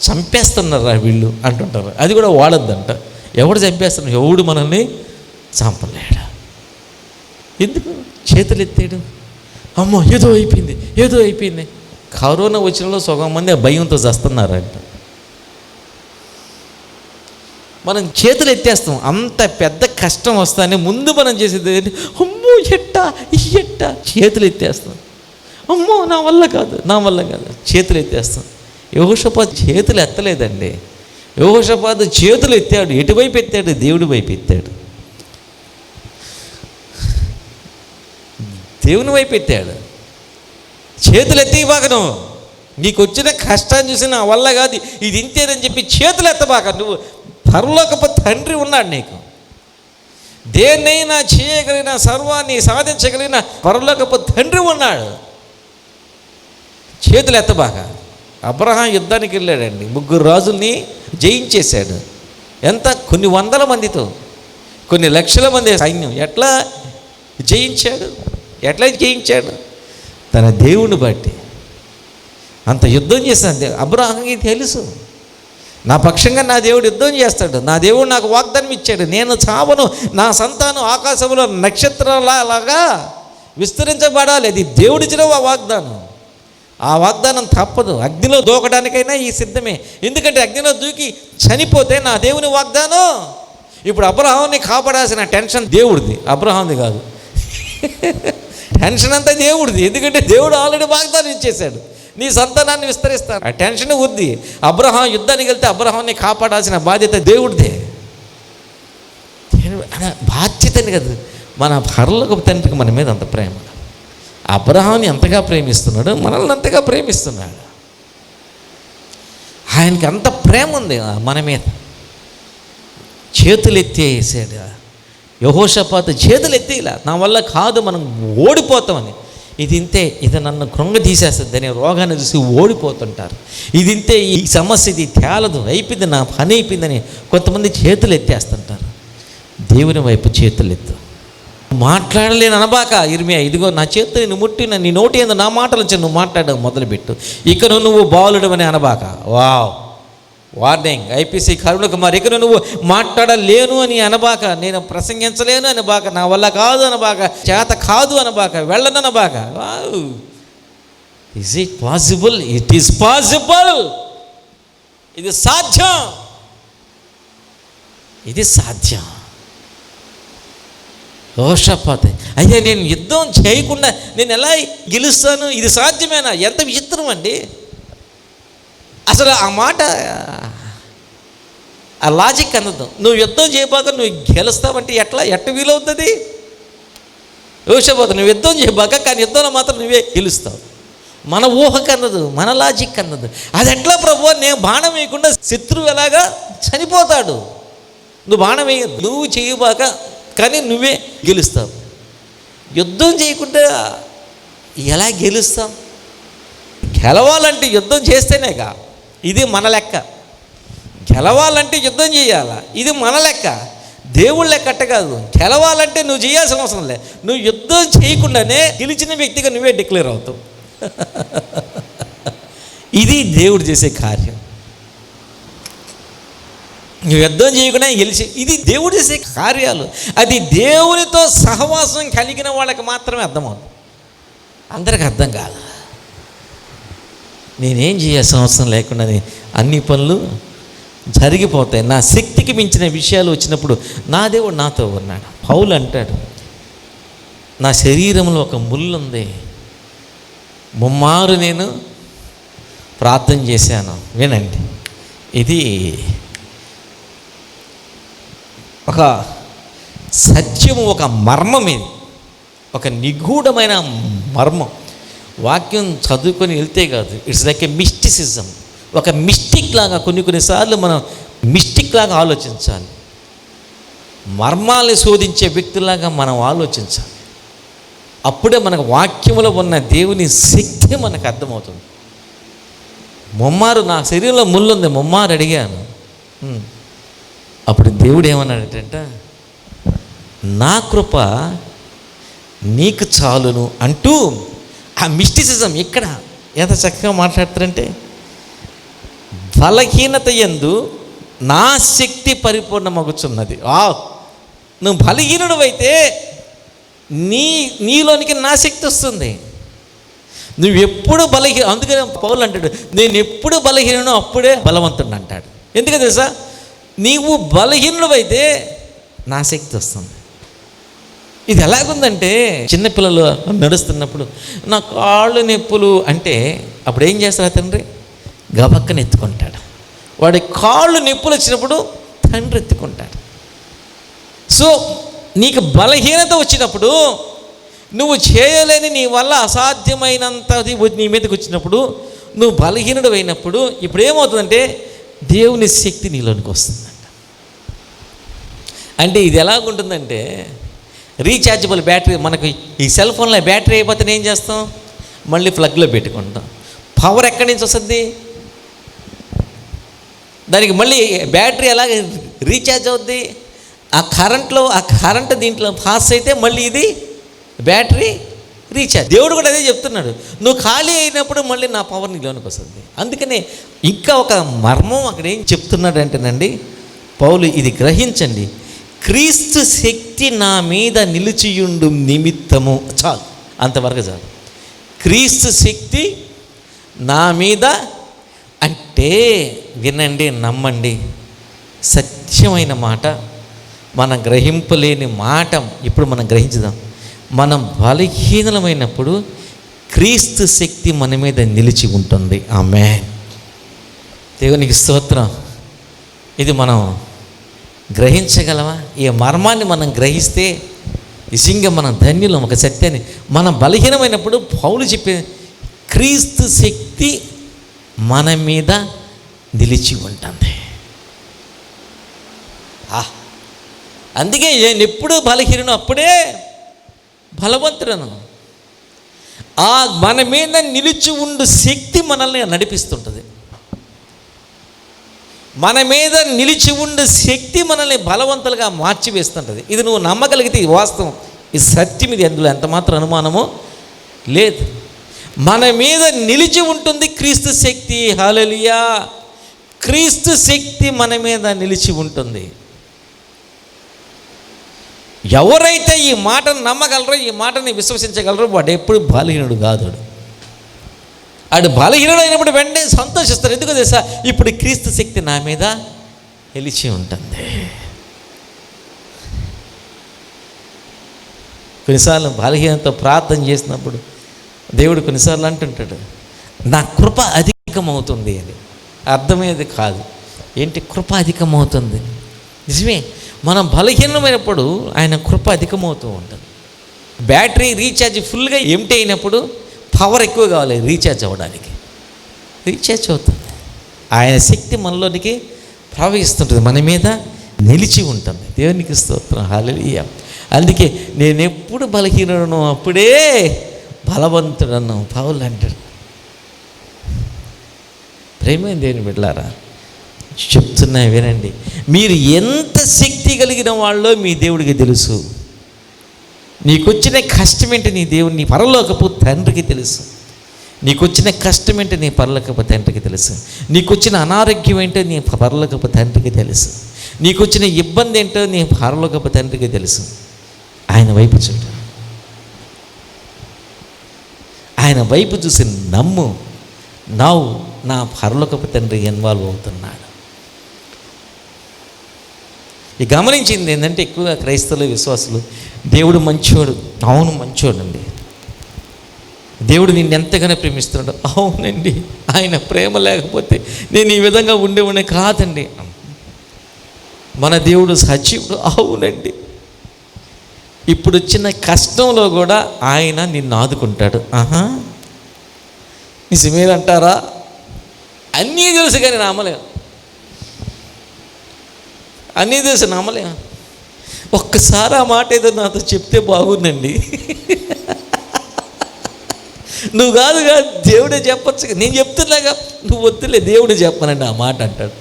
చంపేస్తున్నారా వీళ్ళు అంటుంటారు. అది కూడా వాడొద్దంట. ఎవడు చంపేస్తున్నారు? ఎవడు మనల్ని చంపలేడు. ఎందుకు చేతులు ఎత్తాడు? అమ్మో ఏదో అయిపోయింది. కరోనా వచ్చినలో సగం మంది ఆ భయంతో చస్తున్నారంట. మనం చేతులు ఎత్తేస్తాం. అంత పెద్ద కష్టం వస్తానే ముందు మనం చేసేది ఏంటి? అమ్మో ఎట్టా చేతులు ఎత్తేస్తాం. అమ్మో నా వల్ల కాదు చేతులు ఎత్తేస్తాం. యెహోషాపాతు చేతులు ఎత్తలేదండి. యెహోషాపాతు చేతులు ఎత్తాడు. ఎటువైపు ఎత్తాడు? దేవుడి వైపు ఎత్తాడు. దేవుని వైపు ఎత్తాడు. చేతులు ఎత్తబాక, నువ్వు నీకు వచ్చిన కష్టాన్ని చూసి నా వల్ల కాదు, ఇది ఇంతేనని చెప్పి చేతులు ఎత్తబాక. నువ్వు పరలోకపు తండ్రి ఉన్నాడు నీకు. దేన్నైనా చేయగలిగిన, సర్వాన్ని సాధించగలిగిన పరలోకపు తండ్రి ఉన్నాడు. చేతులు ఎత్తబాక. అబ్రహాం యుద్ధానికి వెళ్ళాడండి, 3 రాజుల్ని జయించేశాడు. ఎంత? కొన్ని వందల మందితో, కొన్ని లక్షల మంది సైన్యం. ఎట్లా జయించాడు? తన దేవుని బట్టి అంత యుద్ధం చేశాడు. అబ్రహాంకి తెలుసు, నా పక్షంగా నా దేవుడు యుద్ధం చేస్తాడు. నా దేవుడు నాకు వాగ్దానం ఇచ్చాడు, నేను చావను, నా సంతానం ఆకాశంలో నక్షత్రాలలాగా విస్తరించబడాలి. అది దేవుడిచ్చిన వాగ్దానం. ఆ వాగ్దానం తప్పదు. అగ్నిలో దూకడానికైనా ఈ సిద్ధమే. ఎందుకంటే అగ్నిలో దూకి చనిపోతే నా దేవుని వాగ్దానం. ఇప్పుడు అబ్రహాంని కాపాడాల్సిన టెన్షన్ దేవుడిది, అబ్రహాంది కాదు. టెన్షన్ అంతా దేవుడిది. ఎందుకంటే దేవుడు ఆల్రెడీ వాగ్దానం ఇచ్చేశాడు, నీ సంతానాన్ని విస్తరిస్తాను. ఆ టెన్షన్ ఉంది. అబ్రహాం యుద్ధానికి వెళ్తే అబ్రహాంని కాపాడాల్సిన బాధ్యత దేవుడిదే. బాధ్యతని కదా. మన పరలోకపు తండ్రికి మన మీద అంత ప్రేమ. అబ్రహాంని ఎంతగా ప్రేమిస్తున్నాడు, మనల్ని అంతగా ప్రేమిస్తున్నాడు. ఆయనకి అంత ప్రేమ ఉంది మన మీద. చేతులు ఎత్తేసాడు. యెహోషాపాతు చేతులు ఎత్తేలా, నా వల్ల కాదు, మనం ఓడిపోతామని. ఇది ఇంతే, ఇది నన్ను కృంగ తీసేస్తుంది అని రోగాన్ని చూసి ఓడిపోతుంటారు. ఇది ఇంతే, ఈ సమస్య ఇది తేలదు, అయిపోయింది, నా పని అయిపోయిందని కొంతమంది చేతులు ఎత్తేస్తుంటారు. దేవుని వైపు చేతులు ఎత్తు. మాట్లాడలేని అనబాక ఇర్మియా, ఇదిగో నా చేతులు నిన్ను ముట్టిన, నీ నోటి ఏందో నా మాటలు వచ్చి నువ్వు మాట్లాడడం మొదలుపెట్టు, ఇక నువ్వు బాలుడు అని అనబాక. Wow, warning. IPC Karuna Kumar, ఇక నువ్వు మాట్లాడలేను అని అనబాక, నేను ప్రసంగించలేను అనబాక, నా వల్ల కాదు అనబాక, చేత కాదు అనబాక, వెళ్ళను అనబాక. Wow, is it possible? It is possible. ఇది సాధ్యం, ఇది సాధ్యం. యెహోషాపాతు, అయ్యా నేను యుద్ధం చేయకుండా నేను ఎలా గెలుస్తాను? ఇది సాధ్యమేనా? ఎంత విచిత్రం అండి అసలు ఆ మాట. ఆ లాజిక్ అందదు. నువ్వు యుద్ధం చేయబాక నువ్వు గెలుస్తావంటే ఎట్ట వీలవుతుంది? యెహోషాపాతు నువ్వు యుద్ధం చేయబాక, కానీ యుద్ధంలో మాత్రం నువ్వే గెలుస్తావు. మన ఊహకు అన్నదు, మన లాజిక్ అన్నదు. అది ఎట్లా ప్రభువా, నేను బాణం వేయకుండా శత్రువు ఎలాగా చనిపోతాడు, నువ్వు బాణం వేయ, నువ్వు చేయబాక కానీ నువ్వే గెలుస్తావు. యుద్ధం చేయకుండా ఎలా గెలుస్తాం? గెలవాలంటే యుద్ధం చేస్తేనేగా. ఇది మన లెక్క. గెలవాలంటే యుద్ధం చేయాలా, ఇది మన లెక్క. దేవుళ్ళ లెక్క కాదు. గెలవాలంటే నువ్వు చేయాల్సిన అవసరం లే. నువ్వు యుద్ధం చేయకుండానే గెలిచిన వ్యక్తిగా నువ్వే డిక్లేర్ అవుతావు. ఇది దేవుడు చేసే కార్యం. నువ్వు యుద్ధం చేయకుండా గెలిచి, ఇది దేవుడు చేసే కార్యాలు. అది దేవునితో సహవాసం కలిగిన వాళ్ళకి మాత్రమే అర్థమవుతుంది, అందరికి అర్థం కాదు. నేనేం చేయాల్సిన అవసరం లేకుండా అన్ని పనులు జరిగిపోతాయి. నా శక్తికి మించిన విషయాలు వచ్చినప్పుడు నా దేవుడు నాతో ఉన్నాడు. పౌలు అంటాడు, నా శరీరంలో ఒక ముళ్ళు ఉంది, ముమ్మారు నేను ప్రార్థన చేశాను. వినండి, ఇది ఒక సత్యము, ఒక మర్మం. ఇది ఒక నిగూఢమైన మర్మం. వాక్యం చదువుకొని వెళ్తే కాదు, ఇట్స్ లైక్ ఏ మిస్టిసిజం. ఒక మిస్టిక్ లాగా కొన్నిసార్లు మనం మిస్టిక్ లాగా ఆలోచించాలి. మర్మాలు శోధించే వ్యక్తులాగా మనం ఆలోచించాలి. అప్పుడే మనకు వాక్యంలో ఉన్న దేవుని శక్తి మనకు అర్థమవుతుంది. ముమ్మారు నా శరీరంలో ముళ్ళుంది, ముమ్మారు అడిగాను. అప్పుడు దేవుడు ఏమన్నాడంటే, నా కృప నీకు చాలును అంటూ, ఆ మిస్టిసిజం ఇక్కడ ఎంత చక్కగా మాట్లాడతారంటే, బలహీనత యందు నా శక్తి పరిపూర్ణమగుచున్నది. నువ్వు బలహీనుడు అయితే నీలోనికి నా శక్తి వస్తుంది. నువ్వు ఎప్పుడు అందుకనే పౌలు అంటాడు, నేను ఎప్పుడు బలహీనుడు అప్పుడే బలవంతుడు అంటాడు. ఎందుకు తెలుసా? నీవు బలహీనుడు అయితే నా శక్తి వస్తుంది. ఇది ఎలాగుందంటే, చిన్నపిల్లలు నడుస్తున్నప్పుడు నా కాళ్ళు నొప్పులు అంటే అప్పుడు ఏం చేస్తాడు తండ్రి? గబక్కని ఎత్తుకుంటాడు. వాడి కాళ్ళు నొప్పులు వచ్చినప్పుడు తండ్రి ఎత్తుకుంటాడు. సో నీకు బలహీనత వచ్చినప్పుడు, నువ్వు చేయలేని, నీ వల్ల అసాధ్యమైనంతది నీ మీదకి వచ్చినప్పుడు, నువ్వు బలహీనుడు అయినప్పుడు ఇప్పుడు ఏమవుతుందంటే దేవుని శక్తి నీలోనికి వస్తుందంట. అంటే ఇది ఎలాగుంటుందంటే, రీఛార్జబుల్ బ్యాటరీ. మనకు ఈ సెల్ ఫోన్లో బ్యాటరీ అయిపోతే ఏం చేస్తాం? మళ్ళీ ప్లగ్లో పెట్టుకుంటాం. పవర్ ఎక్కడి నుంచి వస్తుంది? దానికి మళ్ళీ బ్యాటరీ ఎలాగ రీఛార్జ్ అవుద్ది? ఆ కరెంట్ దీంట్లో పాస్ అయితే మళ్ళీ ఇది బ్యాటరీ రీఛార్జ్. దేవుడు కూడా అదే చెప్తున్నాడు, నువ్వు ఖాళీ అయినప్పుడు మళ్ళీ నా పవర్ నీలోనికి వస్తుంది. అందుకనే ఇంకా ఒక మర్మం అక్కడ ఏం చెప్తున్నాడు అంటేనండి పౌలు, ఇది గ్రహించండి, క్రీస్తు శక్తి నా మీద నిలిచియుండు నిమిత్తము. చాలు, అంతవరకు చాలు. క్రీస్తు శక్తి నా మీద అంటే, వినండి, నమ్మండి, సత్యమైన మాట, మనం గ్రహింపలేని మాట ఇప్పుడు మనం గ్రహించుదాం. మనం బలహీనమైనప్పుడు క్రీస్తు శక్తి మన మీద నిలిచి ఉంటుంది. ఆమేన్. దేవునికి స్తోత్రం. ఇది మనం గ్రహించగలమా? ఈ మర్మాన్ని మనం గ్రహిస్తే నిజంగా మనం ధన్యులం. ఒక సత్యాన్ని, మనం బలహీనమైనప్పుడు పౌలు చెప్పే క్రీస్తు శక్తి మన మీద నిలిచి ఉంటుంది. అందుకే నేను ఎప్పుడు బలహీనను అప్పుడే బలవంతుడను. ఆ మన మీద నిలిచి ఉండు శక్తి మనల్ని నడిపిస్తుంటుంది. మన మీద నిలిచి ఉండే శక్తి మనల్ని బలవంతులుగా మార్చివేస్తుంటుంది. ఇది నువ్వు నమ్మగలిగితే ఇది వాస్తవం, ఇది సత్యం, ఇది అందులో ఎంత మాత్రం అనుమానమో లేదు. మన మీద నిలిచి ఉంటుంది క్రీస్తు శక్తి. హల్లెలూయా. క్రీస్తు శక్తి మన మీద నిలిచి ఉంటుంది. ఎవరైతే ఈ మాటను నమ్మగలరో, ఈ మాటని విశ్వసించగలరో, వాడు ఎప్పుడు బలహీనుడు కాదు. వాడు బలహీనుడు అయినప్పుడు వెంటనే సంతోషిస్తారు. ఎందుకు తెలుసా? ఇప్పుడు క్రీస్తు శక్తి నా మీద నిలిచి ఉంటుంది. కొన్నిసార్లు బలహీనతో ప్రార్థన చేసినప్పుడు దేవుడు కొన్నిసార్లు అంటుంటాడు, నా కృప అధికమవుతుంది అని. అర్థమయ్యేది కాదు. ఏంటి కృప అధికమవుతుంది? నిజమే, మనం బలహీనమైనప్పుడు ఆయన కృప అధికమవుతూ ఉంటుంది. బ్యాటరీ రీఛార్జ్ ఫుల్గా ఎంటీ అయినప్పుడు పవర్ ఎక్కువ కావాలి రీఛార్జ్ అవ్వడానికి. రీఛార్జ్ అవుతుంది. ఆయన శక్తి మనలోనికి ప్రవహిస్తుంటుంది, మన మీద నిలిచి ఉంటుంది. దేవునికి స్తోత్రం, హల్లెలూయా. అందుకే నేను ఎప్పుడు బలహీనుడను అప్పుడే బలవంతుడను పౌలు అంటాడు. ప్రేమైన దేవుని బిడ్డలారా, చెప్తున్నా వినండి. మీరు ఎంత శక్తి కలిగిన వాళ్ళో మీ దేవుడికి తెలుసు. నీకు వచ్చిన కష్టం ఏంటి నీ దేవుడు, నీ పరలోకపు తండ్రికి తెలుసు. నీకు వచ్చిన కష్టం ఏంటి నీ పరలోకపు తండ్రికి తెలుసు. నీకు వచ్చిన అనారోగ్యం ఏంటో నీ పరలోకపు తండ్రికి తెలుసు. నీకు వచ్చిన ఇబ్బంది ఏంటో నీ పరలోకపు తండ్రికి తెలుసు. ఆయన వైపు చూడు, ఆయన వైపు చూసి నమ్ము. నా పరలోకపు తండ్రి ఇన్వాల్వ్ అవుతున్నాడు. ఈ గమనించింది ఏంటంటే, ఎక్కువగా క్రైస్తవులు విశ్వాసులు దేవుడు మంచోడు. అవును, మంచోడండి. దేవుడు నిన్ను ఎంతగానో ప్రేమిస్తున్నాడు. అవునండి, ఆయన ప్రేమ లేకపోతే నేను ఈ విధంగా ఉండేవాడిని కాదండి. మన దేవుడు సజీవుడు. అవునండి, ఇప్పుడు వచ్చిన కష్టంలో కూడా ఆయన నిన్ను ఆదుకుంటాడు. నిజమేనంటారా? అన్నీ తెలుసు కానీ నమ్మలేం. అన్నీ తెలుసు నమ్మలేం. ఒక్కసారి ఆ మాట ఏదో నాతో చెప్తే బాగుందండి. నువ్వు కాదు దేవుడే చెప్పచ్చు. నేను చెప్తున్నాగా, నువ్వు వద్దులే దేవుడు చెప్పనండి ఆ మాట అంటాడు.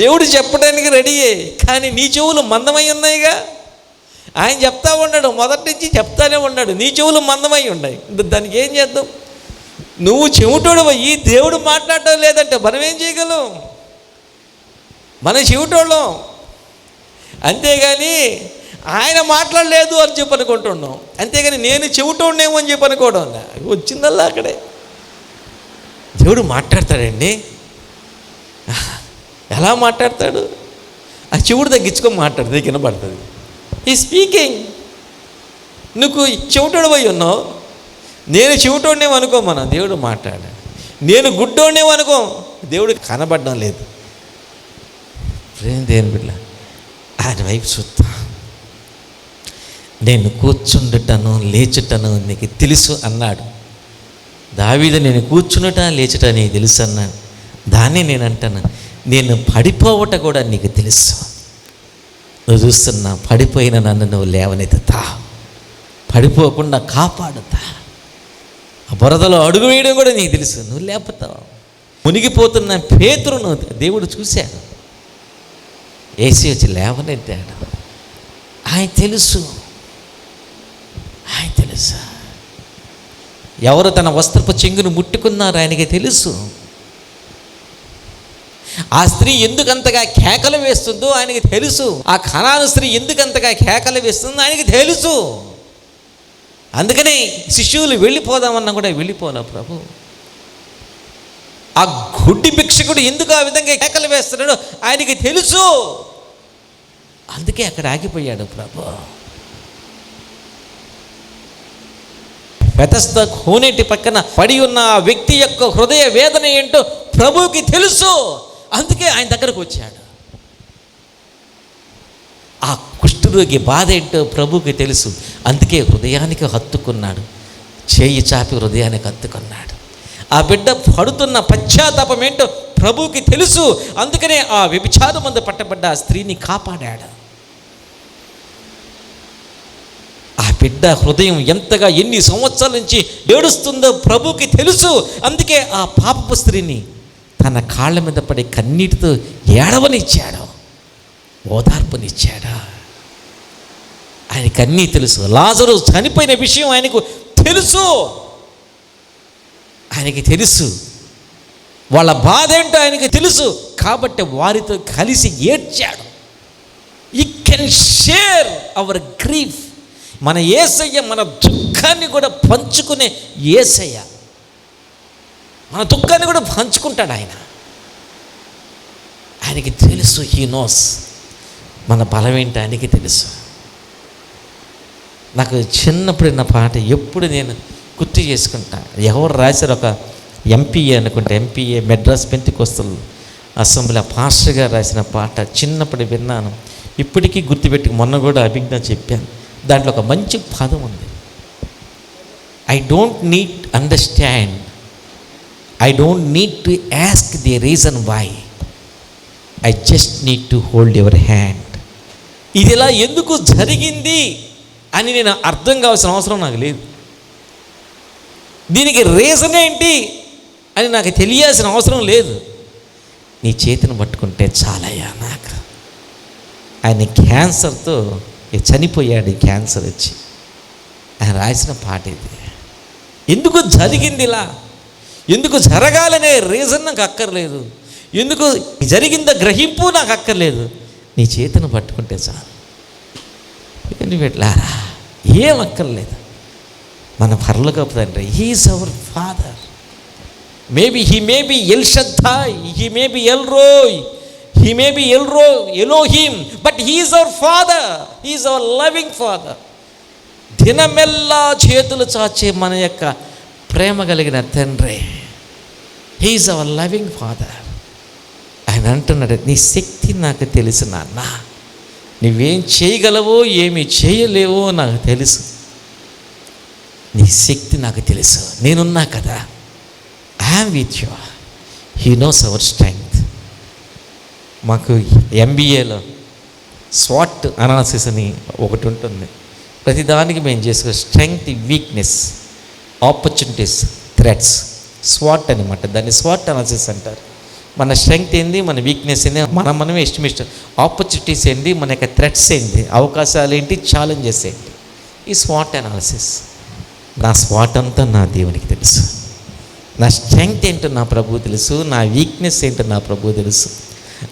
దేవుడు చెప్పడానికి రెడీయే, కానీ నీ చెవులు మందమై ఉన్నాయిగా. ఆయన చెప్తా ఉన్నాడు, మొదటి నుంచి చెప్తానే ఉన్నాడు. నీ చెవులు మందమై ఉన్నాయి. దానికి ఏం చేద్దాం? నువ్వు చెవిటోడు అయ్యి దేవుడు మాట్లాడటం లేదంటే మనం ఏం చేయగలం? మనం చెవిటోళ్ళం. అంతేగాని ఆయన మాట్లాడలేదు అని చెప్పి అనుకుంటున్నాం. అంతేగాని నేను చెవిటోడినేమో అని చెప్పి అనుకోవడం వచ్చిందల్లా అక్కడే. దేవుడు మాట్లాడతాడండి. ఎలా మాట్లాడతాడు? ఆ చెవుడు తగ్గించుకొని మాట్లాడితే వినబడుతుంది. ఈ స్పీకింగ్. నువ్వు చెవిటోడు పోయి ఉన్నావు, నేను చెవిటోడినేమో అనుకో. మనం దేవుడు మాట్లాడాడు. నేను గుడ్డోడినేమో అనుకో, దేవుడు కనబడడం లేదు. దేని బిడ్డ, ఆయన వైపు చూస్తా. నేను కూర్చుండటను లేచుటను నీకు తెలుసు అన్నాడు దావీదు. నేను కూర్చుండట లేచుట నీకు తెలుసు అన్నాడు. దాన్ని నేను అంటాను, నేను పడిపోవట కూడా నీకు తెలుసు. నువ్వు చూస్తున్నా, పడిపోయిన నన్ను నువ్వు లేవనెత్తుతా, పడిపోకుండా కాపాడుతా. ఆ బురదలో అడుగు వేయడం కూడా నీకు తెలుసు, నువ్వు లేపుతావు. మునిగిపోతున్న పేతురును దేవుడు చూశాడు, ఏసీ వచ్చి లేవనెత్తాడు. ఆయన తెలుసు. ఎవరు తన వస్త్రపు చెంగును ముట్టుకున్నారు ఆయనకి తెలుసు. ఆ స్త్రీ ఎందుకంతగా కేకలు వేస్తుందో ఆయనకి తెలుసు. ఆ కనాను స్త్రీ ఎందుకంతగా కేకలు వేస్తుందో ఆయనకి తెలుసు. అందుకని శిష్యులు వెళ్ళిపోదామన్నా కూడా వెళ్ళిపోలే ప్రభు. ఆ గుడ్డి భిక్షకుడు ఎందుకు ఆ విధంగా కేకలు వేస్తున్నాడో ఆయనకి తెలుసు. అందుకే అక్కడ ఆగిపోయాడు ప్రభు. బెతస్దా కోనేటి పక్కన పడి ఉన్న ఆ వ్యక్తి యొక్క హృదయ వేదన ఏంటో ప్రభువుకి తెలుసు. అందుకే ఆయన దగ్గరకు వచ్చాడు. ఆ కుష్ఠరోగి బాధ ఏంటో ప్రభువుకి తెలుసు. అందుకే హృదయానికి హత్తుకున్నాడు, చేయి చాపి హృదయానికి హత్తుకున్నాడు. ఆ బిడ్డ పడుతున్న పశ్చాత్తాపం ఏంటో ప్రభువుకి తెలుసు. అందుకనే ఆ వ్యభిచారం మందు పట్టబడ్డ ఆ స్త్రీని కాపాడాడు. ఆ బిడ్డ హృదయం ఎంతగా ఎన్ని సంవత్సరాల నుంచి ఏడుస్తుందో ప్రభువుకి తెలుసు. అందుకే ఆ పాపపు స్త్రీని తన కాళ్ళ మీద పడి కన్నీటితో ఏడవనిచ్చాడు, ఓదార్పునిచ్చాడు. ఆయనకు అన్నీ తెలుసు. లాజరు చనిపోయిన విషయం ఆయనకు తెలుసు. ఆయనకి తెలుసు వాళ్ళ బాధ ఏంటో ఆయనకి తెలుసు. కాబట్టి వారితో కలిసి ఏడ్చాడు. You can share our grief. మన యేసయ్య మన దుఃఖాన్ని కూడా పంచుకునే యేసయ్య. మన దుఃఖాన్ని కూడా పంచుకుంటాడు ఆయన. ఆయనకి తెలుసు. హీ నోస్ మన బలం ఏంటి ఆయనకి తెలుసు. నాకు చిన్నప్పుడున్న పాట ఎప్పుడు నేను గుర్తు చేసుకుంటా. ఎవరు రాశారు? ఒక ఎంపీఏ అనుకుంటా, MPa Madras Pentecostal assembly pastor గారు రాసిన పాట చిన్నప్పుడు విన్నాను. ఇప్పటికీ గుర్తుపెట్టి, మొన్న కూడా అభిజ్ఞ చెప్పాను, దాంట్లో ఒక మంచి పదం ఉంది. I don't need understand, I don't need to ask the reason why, I just need to hold your hand. ఇది ఇలా ఎందుకు జరిగింది అని నేను అర్థం కావాల్సిన అవసరం నాకు లేదు. దీనికి రీజన్ ఏంటి అని నాకు తెలియాల్సిన అవసరం లేదు. నీ చేతిని పట్టుకుంటే చాలయ్యా నాకు. ఆయన క్యాన్సర్తో చనిపోయాడు, ఈ క్యాన్సర్ వచ్చి. ఆయన రాసిన పాట ఇది. ఎందుకు జరిగింది ఇలా, ఎందుకు జరగాలనే రీజన్ నాకు అక్కర్లేదు, ఎందుకు జరిగిందో గ్రహింపు నాకు అక్కర్లేదు. నీ చేతిని పట్టుకుంటే చాలు. నువ్వు ఎట్లారా, ఏం అక్కర్లేదు. మన పరలోకపు తండ్రి, he's our father. Maybe he may be El Shaddai, he may be El Roi, he may be Elohim, but he's our father, he's our loving father. దినమెల్లా చేతులు చాచే మన యొక్క ప్రేమ కలిగిన తండ్రి, హీఈస్ అవర్ లవింగ్ ఫాదర్. ఆయన అంటున్నాడు, నీ శక్తి నాకు తెలుసు నాన్న, నువ్వేం చేయగలవో ఏమి చేయలేవో నాకు తెలుసు, నీ శక్తి నాకు తెలుసు, నేనున్నా కదా, I'm with you, he knows hour strength. మాకు ఎంబీఏలో స్వాట్ అనాలిసిస్ అని ఒకటి ఉంటుంది. ప్రతిదానికి మేము చేసుకో strength, weakness, opportunities, threats, swat అనమాట. దాన్ని స్వాట్ అనాలిసిస్ అంటారు. మన స్ట్రెంగ్త్ ఏంది, మన వీక్నెస్ ఏంది, మనమే ఎస్టిమేషన్, ఆపర్చునిటీస్ ఏంటి, మన యొక్క థ్రెట్స్ ఏంటి, అవకాశాలు ఏంటి, ఛాలెంజెస్ ఏంటి, ఈ స్వాట్ అనాలిసిస్. నా స్వాట్ అంతా నా దేవునికి తెలుసు. నా స్ట్రెంగ్త్ ఏంటో నా ప్రభువు తెలుసు, నా వీక్నెస్ ఏంటో నా ప్రభువు తెలుసు,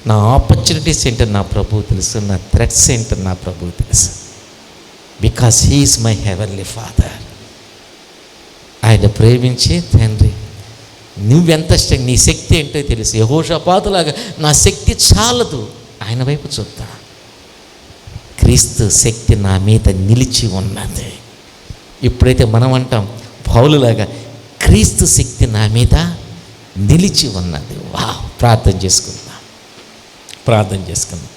నా ఆపర్చునిటీస్ ఏంటో నా ప్రభువు తెలుసు, నా థ్రెట్స్ ఏంటో నా ప్రభువు తెలుసు. Because he is my heavenly father. ఆయన ప్రేమించే తండ్రి. నువ్వెంత స్ట్రెంగ్త్, నీ శక్తి ఏంటో తెలుసు. యెహోషాపాతులాగా నా శక్తి చాలదు, ఆయన వైపు చూద్దా. క్రీస్తు శక్తి నా మీద నిలిచి ఉన్నది. ఇప్పుడైతే మనం అంటాం పౌలులాగా, క్రీస్తు శక్తి నా మీద నిలిచి ఉన్నది. వా, ప్రార్థన చేసుకుందాం, ప్రార్థన చేసుకుందాం.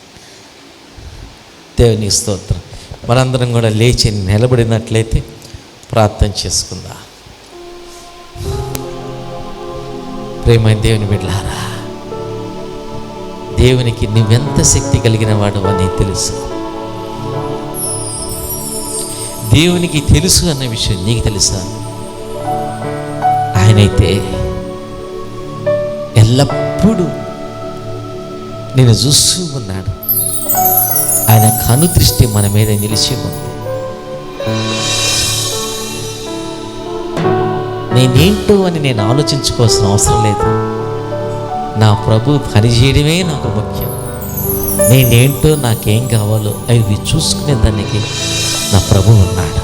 దేవుని స్తోత్రం. మనందరం కూడా లేచి నిలబడినట్లయితే ప్రార్థన చేసుకుందాం. ప్రేమైన దేవుని బిడ్డలారా, దేవునికి నువ్వెంత శక్తి కలిగిన వాడు అని తెలుసు. దేవునికి తెలుసు అన్న విషయం నీకు తెలుసా? ఆయనైతే ఎల్లప్పుడూ నేను చూస్తూ ఉన్నాడు. ఆయన కనుదృష్టి మన మీద నిలిచి ఉంది. నేనేంటో అని నేను ఆలోచించుకోవాల్సిన అవసరం లేదు. నా ప్రభు పనిచేయడమే నాకు ముఖ్యం. నేనేంటో, నాకేం కావాలో అవి చూసుకునే దానికి నా ప్రభు ఉన్నాడు.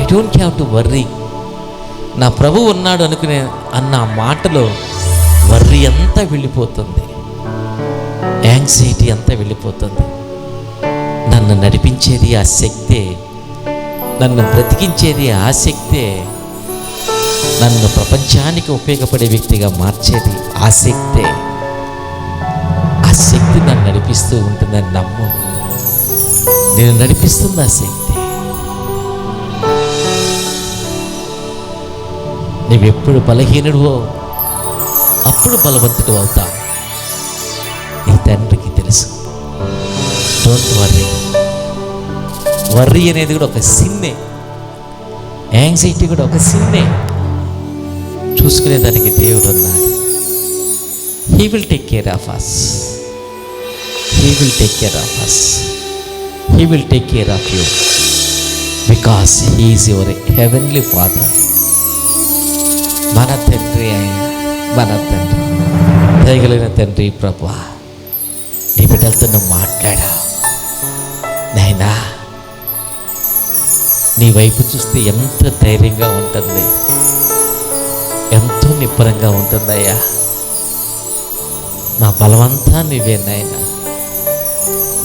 I don't have to worry. నా ప్రభు ఉన్నాడు అనుకునే అన్న మాటలో వర్రీ అంతా వెళ్ళిపోతుంది, యాంగ్జైటీ అంతా వెళ్ళిపోతుంది. నన్ను నడిపించేది ఆ శక్తే, నన్ను బ్రతికించేది ఆ శక్తే, నన్ను ప్రపంచానికి ఉపయోగపడే వ్యక్తిగా మార్చేది ఆ శక్తే. ఆ శక్తి నన్ను నడిపిస్తూ ఉంటుందని నమ్ము. నేను నడిపిస్తుంది ఆ శక్తి. నువ్వెప్పుడు బలహీనుడువో అప్పుడు బలవంతుడు అవుతావు. నీ తండ్రికి తెలుసు. Don't worry. వర్రీ అనేది కూడా ఒక సిన్నే, యాంగ్జైటీ కూడా ఒక సిన్నే. చూసుకునేదానికి దేవుడు ఉన్నాడు. He will take care of us. He will take care of us. He will take care of you. Because he is your heavenly father. మన తండ్రి ఆయన, మన తండ్రి, దయగలిగిన తండ్రి. ప్రభువా, నీ బిడ్డలతో నువ్వు మాట్లాడావు నాయనా. నీ వైపు చూస్తే ఎంత ధైర్యంగా ఉంటుంది, ఎంతో నిబ్బరంగా ఉంటుందయ్యా. మా బలమంతా నీవే నాయనా,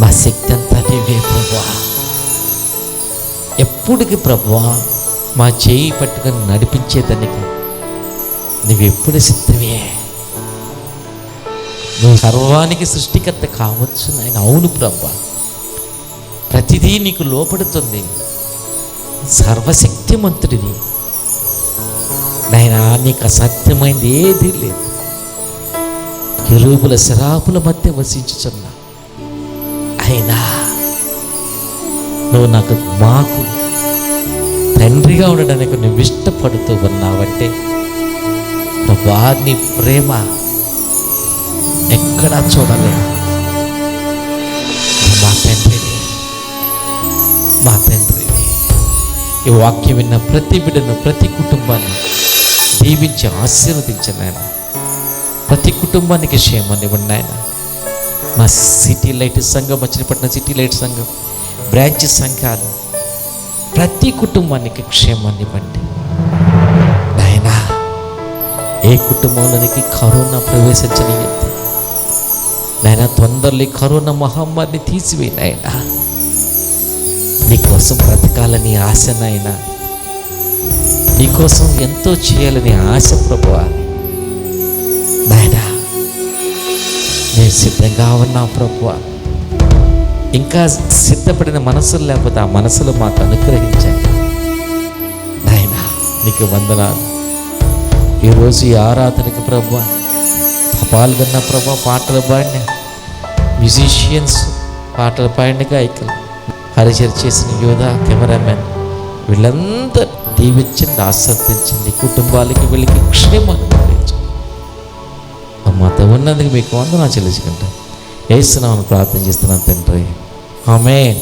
మా శక్తి అంతా నీవే ప్రభువా. ఎప్పుడుకి ప్రభువా మా చేయి పట్టుకొని నడిపించేదానికి నువ్వెప్పుడు సిద్ధమే. నువ్వు సర్వానికి సృష్టికర్త కావచ్చు నాయన. అవును ప్రభా, ప్రతిదీ నీకు లోపడుతుంది. సర్వశక్తిమంతుడివి నాయన, నీకు అసాధ్యమైంది ఏదీ లేదు. కెరూబుల శరాపుల మధ్య వసించుచున్నా అయినా నువ్వు మాకు తండ్రిగా ఉండడానికి నువ్వు ఇష్టపడుతూ ఉన్నావంటే ప్రభా, నీ ప్రేమ ఎక్కడా చూడలేదు. మా తండ్రిని, మా తండ్రిని. ఈ వాక్యం విన్న ప్రతి బిడ్డను, ప్రతి కుటుంబాన్ని దీవించి ఆశీర్వదించిన ఆయన. ప్రతి కుటుంబానికి క్షేమాన్ని ఇవ్వండి ఆయన. మా సిటీ లైట్ సంఘం, మచిలీపట్నం సిటీ లైట్ సంఘం, బ్రాంచ్ సంఘాలు, ప్రతి కుటుంబానికి క్షేమాన్ని ఇవ్వండి నాయనా. ఏ కుటుంబంలోనికి కరోనా ప్రవేశించనీయద్దు నాయన. తొందరలో కరోనా మహమ్మారిని తీసివేయి నాయన. నీకోసం బ్రతకాలని ఆశ నాయన, నీకోసం ఎంతో చేయాలని ఆశ ప్రభువా నాయన. నేను సిద్ధంగా ఉన్నా ప్రభువా. ఇంకా సిద్ధపడిన మనసులు లేకపోతే ఆ మనసులు మాకు అనుగ్రహించండి నాయన. నీకు వందనాలు. ఈరోజు ఈ ఆరాధనకి ప్రభువా పాల్గొన్న ప్రభా, పాటలు పాడిన మ్యూజిషియన్స్, పాటలు పాడిన గాయకులు, పరిచయం చేసిన యోధా, కెమెరామెన్, వీళ్ళందరూ దీవించండి, ఆశీర్వదించండి. కుటుంబాలకి వీళ్ళకి క్షేమాన్ని కలిగించండి. మాతో ఉన్నందుకు మీకు వందనాలు చెల్లించుకుంటాం. యేసు నామమున ప్రార్థన చేస్తున్నాను తండ్రి. ఆమేన్.